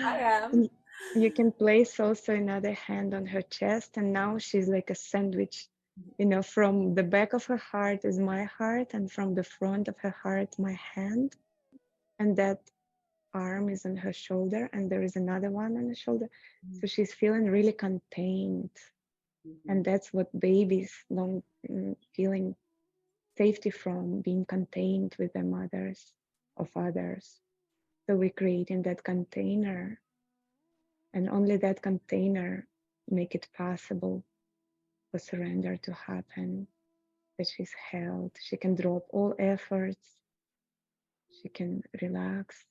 I am. Y- You can place also another hand on her chest, and now she's like a sandwich. You know, from the back of her heart is my heart, and from the front of her heart, my hand. And that arm is on her shoulder, and there is another one on the shoulder. So she's feeling really contained. And Mhm. that's what babies long feeling safety from being contained with their mothers or fathers. So we create in that container, and only that container make it possible for surrender to happen. That she's held, she can drop all efforts, she can relax.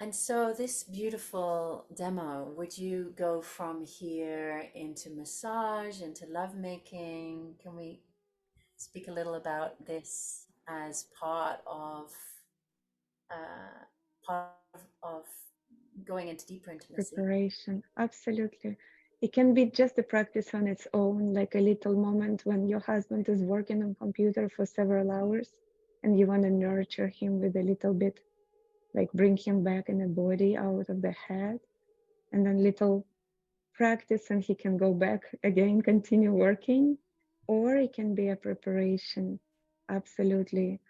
And so, this beautiful demo, would you go from here into massage, into lovemaking? Can we speak a little about this as uh, part of going into deeper intimacy? Preparation, absolutely. It can be just a practice on its own, like a little moment when your husband is working on computer for several hours and you want to nurture him with a little bit, like bring him back in the body out of the head, and then little practice and he can go back again, continue working. Or it can be a preparation, absolutely,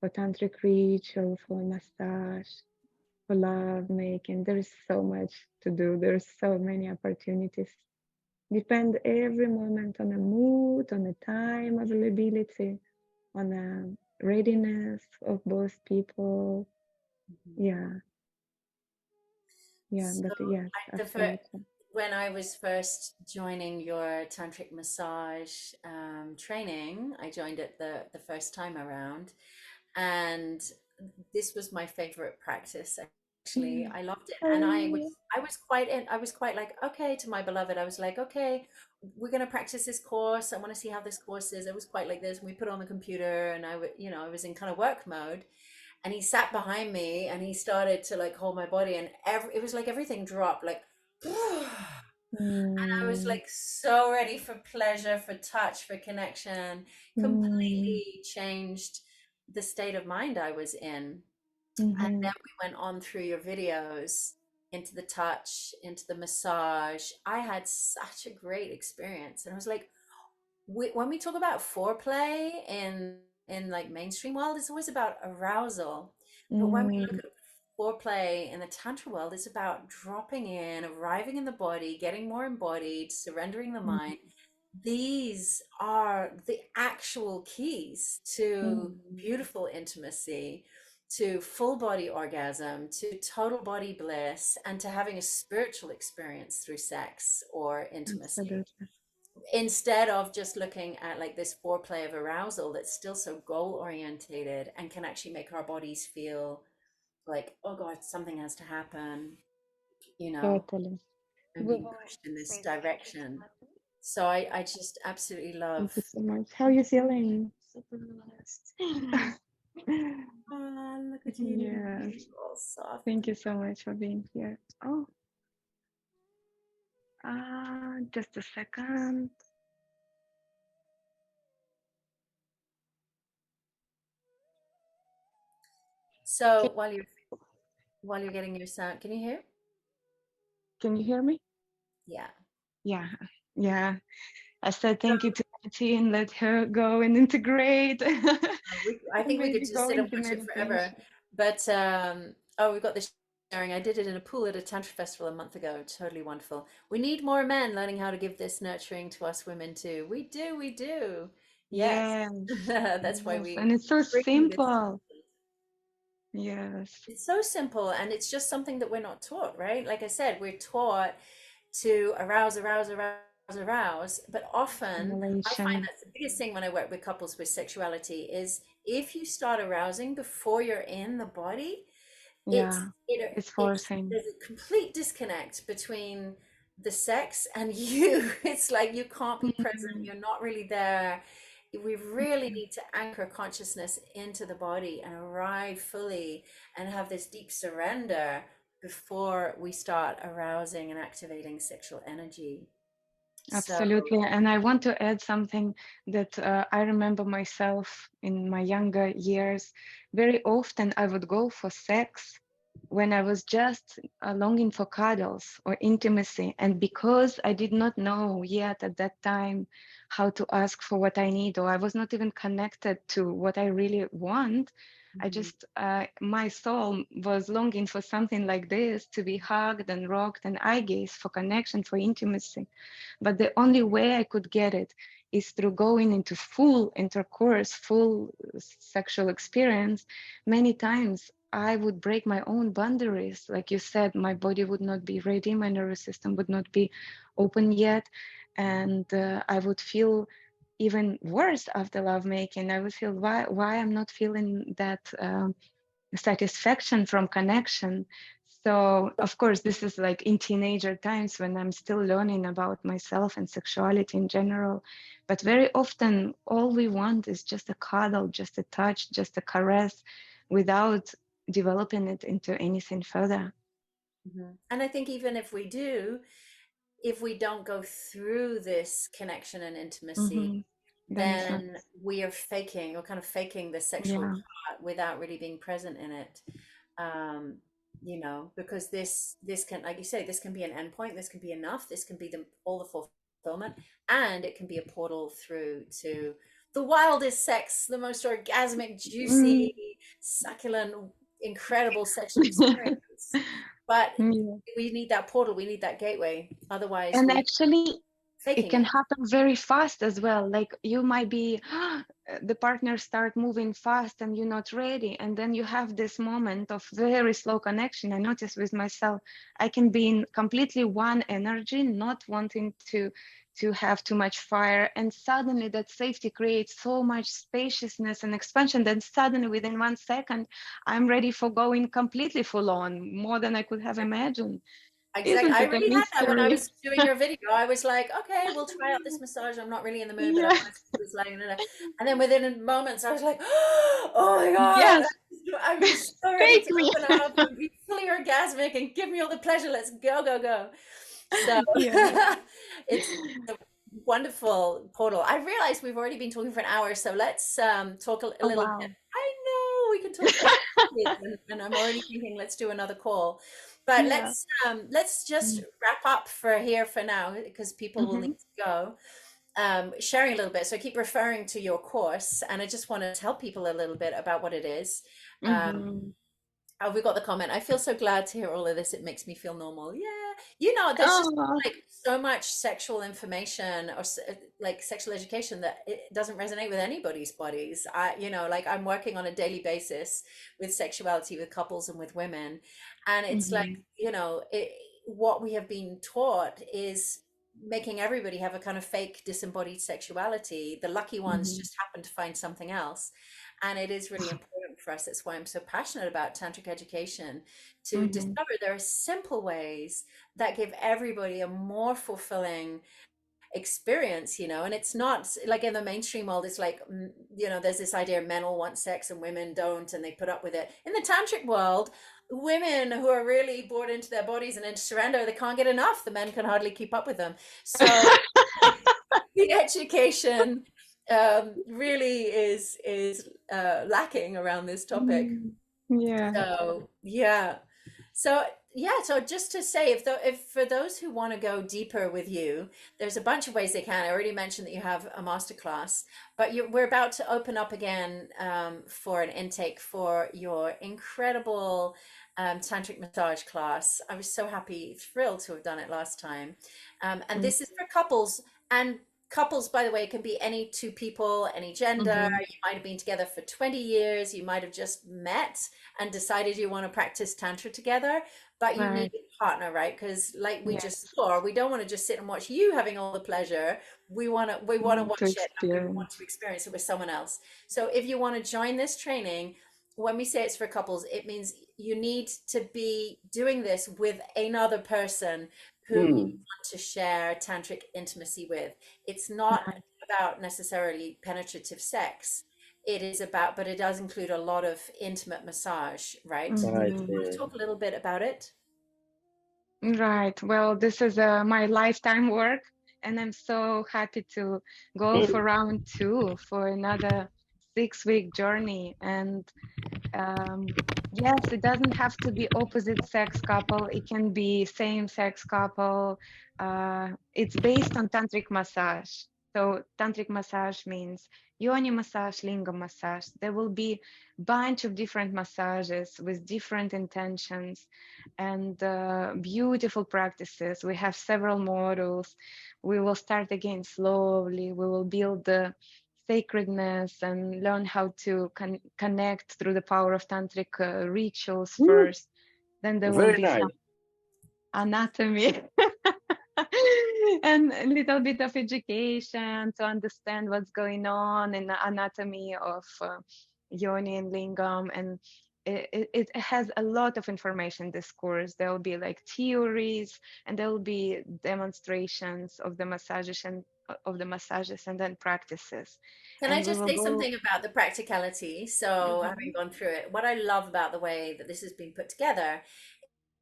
for tantric ritual, for massage, for love making. There is so much to do. There's so many opportunities. Depend every moment on the mood, on the time availability, on the readiness of both people. Mhm. Yeah, yeah, So, but yes, absolutely. when I was first joining your tantric massage training, I joined it the first time around, and this was my favorite practice. Actually, Mm. I loved it, and Oh, I was quite like, okay, to my beloved. I was like, okay, we're gonna practice this course. I want to see how this course is. I was quite like this, and we put on the computer, and I was in kind of work mode, and he sat behind me and he started to like hold my body, and it was like everything dropped like and I was mm, like so ready for pleasure, for touch, for connection. mm, Completely changed the state of mind I was in. And mhm, then we went on through your videos into the touch, into the massage. I had such a great experience, and I was like, when we talk about foreplay in like mainstream world, it's always about arousal. But when we Mm, look at foreplay in the Tantra world, it's about dropping in, arriving in the body, getting more embodied, surrendering the mm, mind. These are the actual keys to mm. beautiful intimacy, to full body orgasm, to total body bliss, and to having a spiritual experience through sex or intimacy, Absolutely. instead of just looking at like this foreplay of arousal that's still so goal orientated and can actually make our bodies feel like, oh God, something has to happen, you know, Totally. and We being will pushed in this say thank you so direction. much. So I just absolutely love. Thank you so much. How are you feeling? Super relaxed. Ah, look at you, Yes. all soft. Thank you so much for being here. Oh, just a second. So Can, while you're getting your sound, can you hear? can you hear me? Yeah. Yeah. Yeah. I said So thank you to Betty and let her go and integrate I and think we could maybe just go sit and into watch it forever. meditation. But oh, we've got this sharing. I did it in a pool at a Tantra festival a month ago. Totally wonderful. We need more men learning how to give this nurturing to us women too. We do, we do. Yes. Yes. That's why Yes. we And it's so bring this. simple. Yes. It's so simple, and it's just something that we're not taught, right? Like I said, we're taught to arouse, arouse, arouse, arouse. But often, I find Simulation. that's the biggest thing when I work with couples with sexuality is if you start arousing before you're in the body, it's Yeah. it It's it's forcing. there's a complete disconnect between the sex and you. It's like you can't be present, Mhm. you're not really there. We really need to anchor consciousness into the body and arrive fully and have this deep surrender before we start arousing and activating sexual energy. So Absolutely. And I want to add something that I remember myself in my younger years. Very often I would go for sex when I was just longing for cuddles or intimacy. And because I did not know yet at that time how to ask for what I need, or I was not even connected to what I really want, I mhm, just, my soul was longing for something like this, to be hugged and rocked and eye gaze, for connection, for intimacy. But the only way I could get it is through going into full intercourse, full sexual experience. Many times I would break my own boundaries. Like you said, my body would not be ready, my nervous system would not be open yet. And I would feel even worse after lovemaking. I would feel why I'm not feeling that satisfaction from connection. So, of course, this is like in teenager times when I'm still learning about myself and sexuality in general. But very often, all we want is just a cuddle, just a touch, just a caress without developing it into anything further. mhm. And I think even if we do, if we don't go through this connection and intimacy, Hmm. Then it's not, then we are faking or kind of faking the sexual yeah. part without really being present in it. Um, because this can, like you say, this can be an endpoint, this can be enough, this can be all the fulfillment, and it can be a portal through to the wildest sex, the most orgasmic, Mm. juicy, succulent, incredible sexual experience. But Yeah. we need that portal, we need that gateway. Otherwise, And we're actually, it faking can it. happen very fast as well. Like you might be, the partner start moving fast and you're not ready. And then you have this moment of very slow connection. I notice with myself, I can be in completely one energy, not wanting to have too much fire. And suddenly that safety creates so much spaciousness and expansion. Then suddenly within 1 second, I'm ready for going completely full on, more than I could have imagined. Exactly. Isn't I it a really had that when I mystery? was doing your video. I was like, okay, we'll try out this massage. I'm not really in the mood, but I Yeah. want to see this lighting. And then within moments, I was like, oh my God, Yes. I'm just so ready Take to me. open up and be fully orgasmic and give me all the pleasure. Let's go, go, go. So Yeah. it's a wonderful portal. I realized we've already been talking for an hour, so let's talk a Oh, little bit. wow. I know we can talk for ages, and I'm already thinking let's do another call. But Yeah. let's just wrap up for here for now because people will Mm-hmm. need to go. Sharing a little bit. So I keep referring to your course, and I just want to tell people a little bit about what it is. Um, Mm-hmm. Oh, we got the comment. I feel so glad to hear all of this. It makes me feel normal. Yeah. You know, there's just Oh. like so much sexual information or like sexual education that it doesn't resonate with anybody's bodies. Like I'm working on a daily basis with sexuality with couples and with women. And it's like, Mhm. what we have been taught is making everybody have a kind of fake disembodied sexuality. The lucky ones Mhm. just happen to find something else. And it is really important for us. That's why I'm so passionate about tantric education, to Mhm. discover there are simple ways that give everybody a more fulfilling experience, and it's not like in the mainstream world. It's like, there's this idea men all want sex and women don't, and they put up with it. In the tantric world, women who are really bored into their bodies and into surrender, they can't get enough. The men can hardly keep up with them. So the education really is lacking around this topic. Mm. Yeah. So yeah. So yeah, so just to say, if for those who want to go deeper with you, there's a bunch of ways they can. I already mentioned that you have a masterclass, but we're about to open up again for an intake for your incredible tantric massage class. I was so happy, thrilled to have done it last time. And Mm. this is for couples, and couples, by the way, can be any two people, any gender. Mhm. You might have been together for 20 years. You might have just met and decided you want to practice Tantra together, but you need Right. a partner, right? Because like we just Yes. saw, we don't want to just sit and watch you having all the pleasure. We want to To watch it, and we want experience. to experience it with someone else. So if you want to join this training, when we say it's for couples, it means you need to be doing this with another person who you Mm. want to share tantric intimacy with. It's not Right. about necessarily penetrative sex. It is about, but it does include a lot of intimate massage, right? Do I you Mhm. want to see. talk a little bit about it? Right. Well, this is my lifetime work, and I'm so happy to go Mm. for round two for another 6-week journey. And yes, it doesn't have to be opposite sex couple. It can be same sex couple. It's based on tantric massage. So tantric massage means yoni massage, lingam massage. There will be bunch of different massages with different intentions and beautiful practices. We have several modules. We will start again slowly. We will build the sacredness and learn how to connect through the power of tantric rituals Mm. first. Then there will Very be nice. some anatomy and a little bit of education to understand what's going on in the anatomy of yoni and lingam. And it has a lot of information, this course. There will be like theories, and there will be demonstrations of the massages and then practices. Can I And we just will say go. something about the practicality? So, having Mhm. gone through it, what I love about the way that this has been put together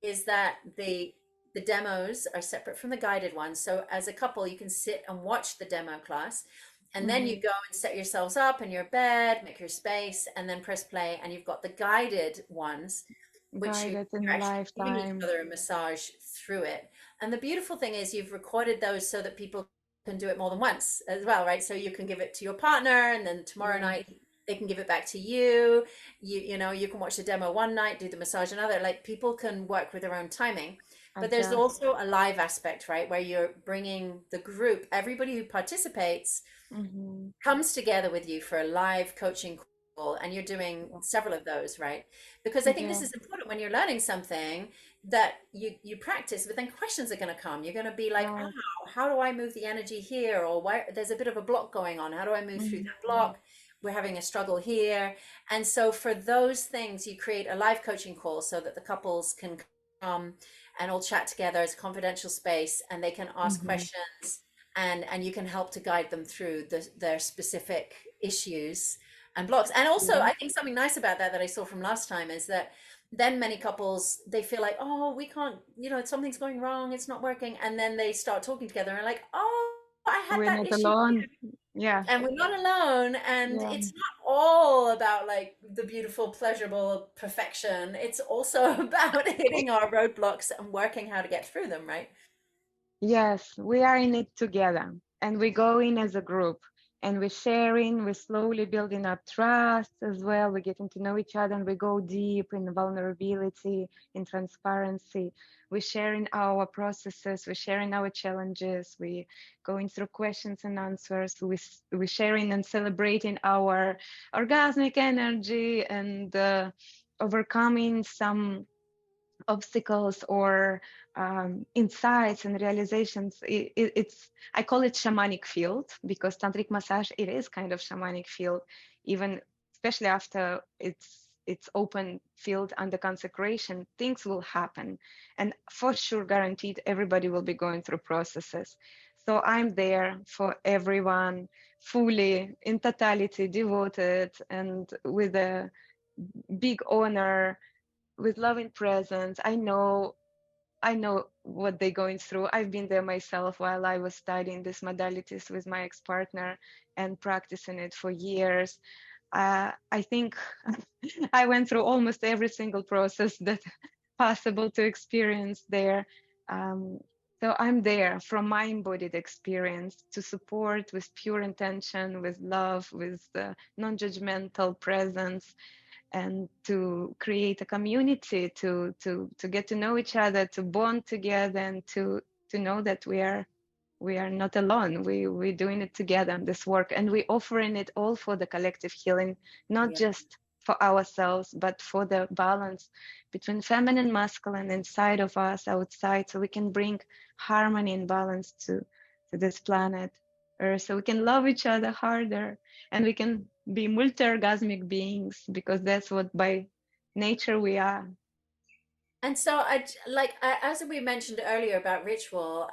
is that the demos are separate from the guided ones. So as a couple, you can sit and watch the demo class, and then you Mhm. go and set yourselves up in your bed, make your space, and then press play, and you've got the guided ones, which Guided in you're a actually giving each lifetime. other a massage through it. And the beautiful thing is you've recorded those so that people can do it more than once as well, right? So you can give it to your partner, and then tomorrow Yeah, night they can give it back to you. You can watch the demo one night, do the massage another. Like people can work with their own timing. But there's adjust. also a live aspect, right, where you're bringing the group, everybody who participates Mhm. comes together with you for a live coaching call, and you're doing several of those, right? Because I think this Yeah, is important when you're learning something, that you practice, but then questions are going to come. You're going to be like, right. oh, how do I move the energy here? Or why there's a bit of a block going on, how do I move through Mhm. that block? We're having a struggle here. And so for those things, you create a live coaching call so that the couples can come and all chat together as a confidential space, and they can ask Mhm. questions, and you can help to guide them through their specific issues and blocks. And also, Yeah. I think something nice about that I saw from last time is that then many couples, they feel like, oh, we can't, something's going wrong, it's not working, and then they start talking together and like, oh, I had We're that not issue alone. Yeah. and we're not alone. And Yeah. it's not all about like the beautiful pleasurable perfection, it's also about hitting our roadblocks and working how to get through them, right? Yes, we are in it together, and we go in as a group. and we're sharing, we're slowly building up trust as well. We're getting to know each other, and we go deep in vulnerability, in transparency. We're sharing our processes, we're sharing our challenges, we're going through questions and answers, we're sharing and celebrating our orgasmic energy, and overcoming some obstacles or insights and realizations. It's, I call it shamanic field, because tantric massage, it is kind of shamanic field, even especially after it's open field under consecration. Things will happen, and for sure guaranteed everybody will be going through processes. So I'm there for everyone, fully, in totality, devoted, and with a big honor, with loving presence. I know what they're going through. I've been there myself while I was studying these modalities with my ex-partner and practicing it for years. I think I went through almost every single process that possible to experience there. Um, so I'm there from my embodied experience to support with pure intention, with love, with non-judgmental presence, and to create a community, to get to know each other, to bond together, and to know that we are not alone. We're doing it together in this work, and we're offering it all for the collective healing, not Yeah. just for ourselves, but for the balance between feminine, masculine inside of us, outside, so we can bring harmony and balance to this planet Earth, so we can love each other harder, and we can be multi-orgasmic beings, because that's what by nature we are. And so as we mentioned earlier about ritual,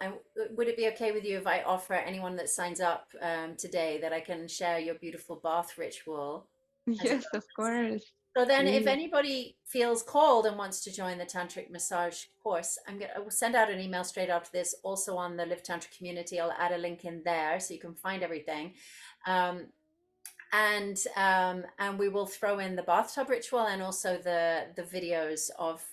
would it be okay with you if I offer anyone that signs up today that I can share your beautiful bath ritual as a Yes, of bonus? course. So then if Please. anybody feels called and wants to join the tantric massage course, I will send out an email straight after this, also on the Live Tantra community. I'll add a link in there so you can find everything. Um, and we will throw in the bathtub ritual and also the videos of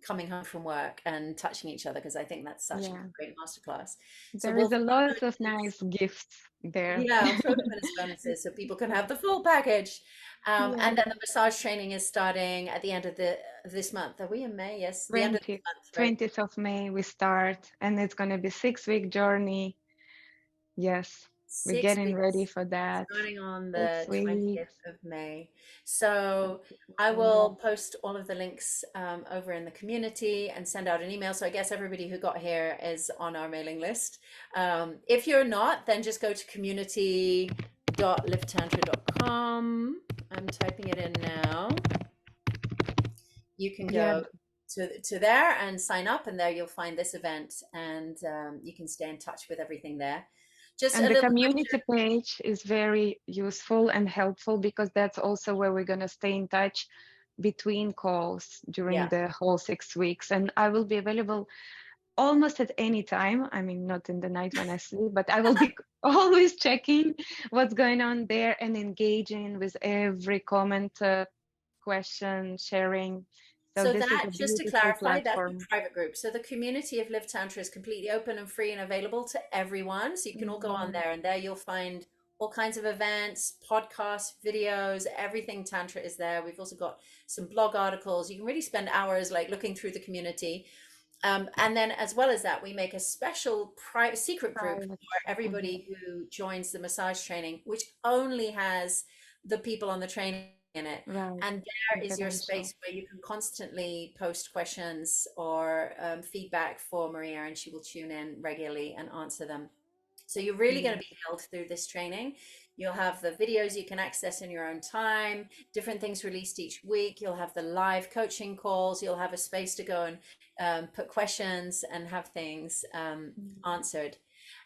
coming home from work and touching each other, because I think that's such a Yeah, great masterclass. So there we'll is a throw lot those of in nice gifts there. yeah, I'll throw them in as bonuses so people can have the full package. Yeah, And then the massage training is starting at the end of this month. Are we in May? Yes, the end of this 20th, month, right? 20th of May we start, and it's going to be 6 week journey. Yes, we're Six getting ready weeks, for that. starting on six the weeks 20th of May. So I Yeah. will post all of the links over in the community and send out an email. So I guess everybody who got here is on our mailing list. If you're not, then just go to community.livetantra.com. I'm typing it in now. You can Yeah, go to there and sign up, and there you'll find this event, and you can stay in touch with everything there. Just a and the little community reminder. page is very useful and helpful, because that's also where we're going to stay in touch between calls during Yeah. the whole 6 weeks. And I will be available almost at any time. I mean, not in the night when I sleep, but I will be always checking what's going on there and engaging with every comment, question, sharing. So So this is a that, just to beautiful clarify, that's the platform. private group. So the community of Live Tantra is completely open and free and available to everyone. So you can all go on Mhm. there, and there you'll find all kinds of events, podcasts, videos, everything Tantra is there. We've also got some blog articles. You can really spend hours like looking through the community. And then, as well as that, we make a special private secret group Private. for Mhm. everybody who joins the massage training, which only has the people on the training in it. Right. And there is your Confidential. space where you can constantly post questions or feedback for Maria, and she will tune in regularly and answer them. So you're really going to Yes. be held through this training. You'll have the videos you can access in your own time, different things released each week. You'll have the live coaching calls. You'll have a space to go and put questions and have things Mhm. answered.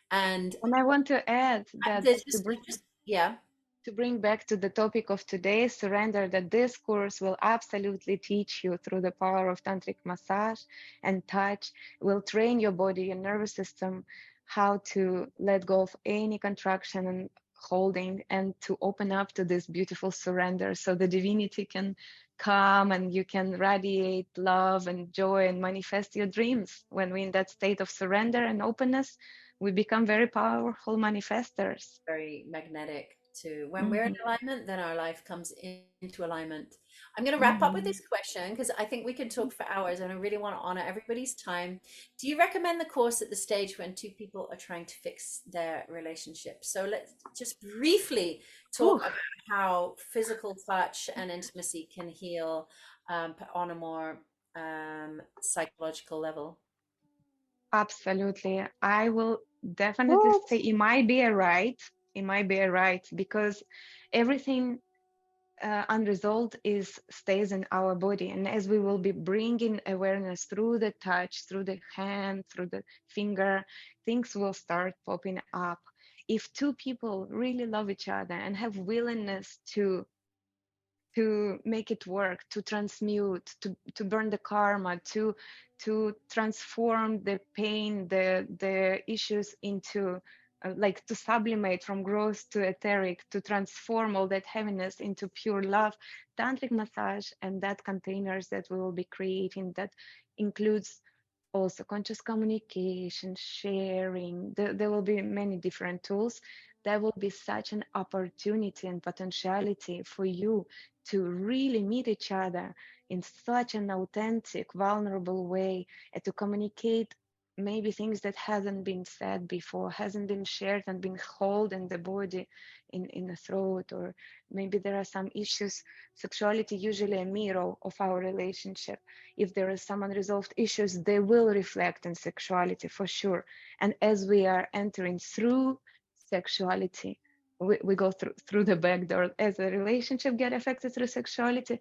And And I want to add that there's to bring just yeah. to bring back to the topic of today, surrender, that this course will absolutely teach you through the power of tantric massage and touch, will train your body and nervous system how to let go of any contraction and holding, and to open up to this beautiful surrender so the divinity can come and you can radiate love and joy and manifest your dreams. When we're in that state of surrender and openness, we become very powerful manifestors. Very magnetic to when we're in Hmm. alignment, then our life comes into alignment. I'm going to wrap up with Hmm. this question because I think we could talk for hours and I really want to honor everybody's time. Do you recommend the course at the stage when two people are trying to fix their relationship? So let's just briefly talk Whew. about how physical touch and intimacy can heal on a more psychological level. Absolutely. I will definitely What? say it might be a right. It might be a right because everything unresolved is stays in our body, and as we will be bringing awareness through the touch, through the hand, through the finger, things will start popping up. If two people really love each other and have willingness to make it work, to transmute, to burn the karma, to transform the pain, the issues into like to sublimate from gross to etheric, to transform all that heaviness into pure love. Tantric massage and that containers that we will be creating that includes also conscious communication, sharing. There will be many different tools. There will be such an opportunity and potentiality for you to really meet each other in such an authentic, vulnerable way, and to communicate maybe things that hasn't been said before, hasn't been shared and been held in the body, in the throat, or maybe there are some issues. Sexuality usually a mirror of our relationship. If there are some unresolved issues, they will reflect in sexuality for sure. And as we are entering through sexuality, we go through the back door. As a relationship get affected through sexuality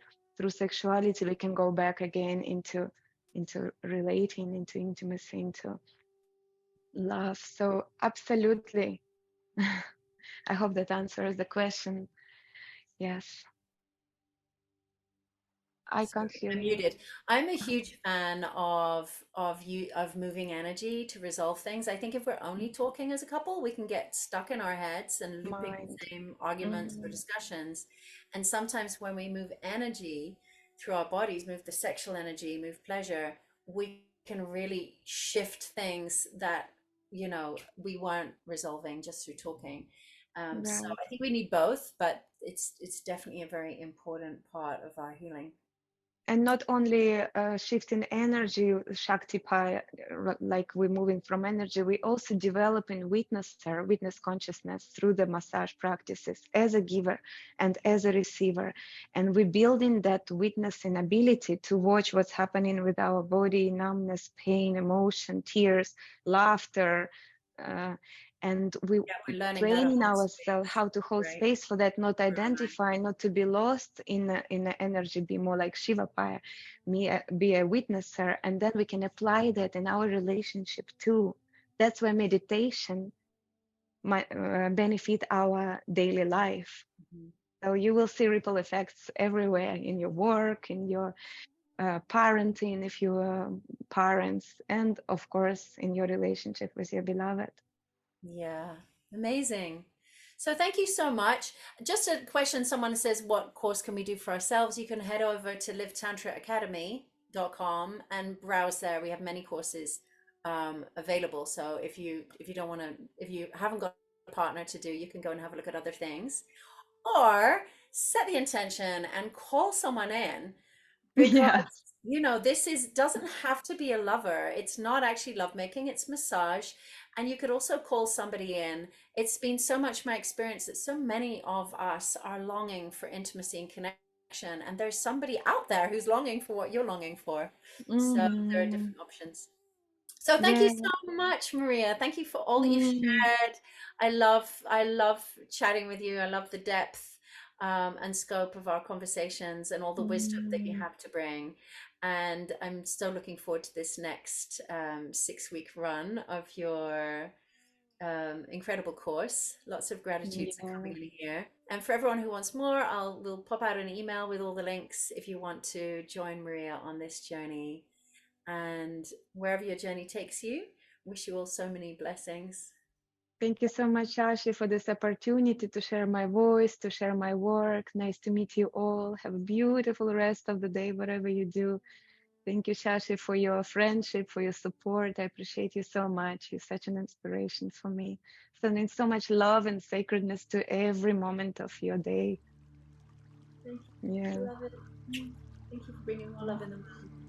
we can go back again into relating, into intimacy, into love. So absolutely. I hope that answers the question. Yes. I Sorry, can't hear I'm you. muted. I'm a huge fan of moving energy to resolve things. I think if we're only talking as a couple, we can get stuck in our heads and looping the Mind. same arguments or Hmm. discussions. And sometimes when we move energy through our bodies, move the sexual energy, move pleasure, we can really shift things that, we weren't resolving just through talking. So Right. I think we need both, but it's definitely a very important part of our healing. And not only shifting energy, Shakti Pai, like we're moving from energy, we also developing witness consciousness through the massage practices as a giver and as a receiver. And we're building that witnessing ability to watch what's happening with our body, numbness, pain, emotion, tears, laughter. Uh, and we Yeah, we're learning how to training hold ourselves space, how to hold right? space for that, not For our mind. identify, not to be lost in the energy, be more like Shiva Paya, be a witnesser, and then we can apply that in our relationship too. That's where meditation might benefit our daily life. Mhm. So you will see ripple effects everywhere in your work, in your parenting, if you are parents, and of course in your relationship with your beloved. Yeah, amazing. So thank you so much. Just a question, someone says, what course can we do for ourselves? You can head over to livetantraacademy.com and browse there. We have many courses available. So if you don't want to, if you haven't got a partner to do, you can go and have a look at other things. Or set the intention and call someone in because Yeah. this is doesn't have to be a lover. It's not actually lovemaking, it's massage. And you could also call somebody in. It's been so much my experience that so many of us are longing for intimacy and connection, and there's somebody out there who's longing for what you're longing for. So there are Hmm. different options. So thank you Yeah. so much, Maria. Thank you for all that you've Mm. shared. I love chatting with you. I love the depth and scope of our conversations and all the wisdom that you Mm. have to bring. And I'm so looking forward to this next 6-week run of your incredible course. Lots of gratitudes are Yeah. coming in here. And for everyone who wants more, we'll pop out an email with all the links if you want to join Maria on this journey. And wherever your journey takes you, wish you all so many blessings. Thank you so much, Shashi, for this opportunity to share my voice, to share my work. Nice to meet you all. Have a beautiful rest of the day, whatever you do. Thank you, Shashi, for your friendship, for your support. I appreciate you so much. You're such an inspiration for me. Sending so much love and sacredness to every moment of your day. Thank you, Yeah. beloved. Thank you for bringing more love in the world.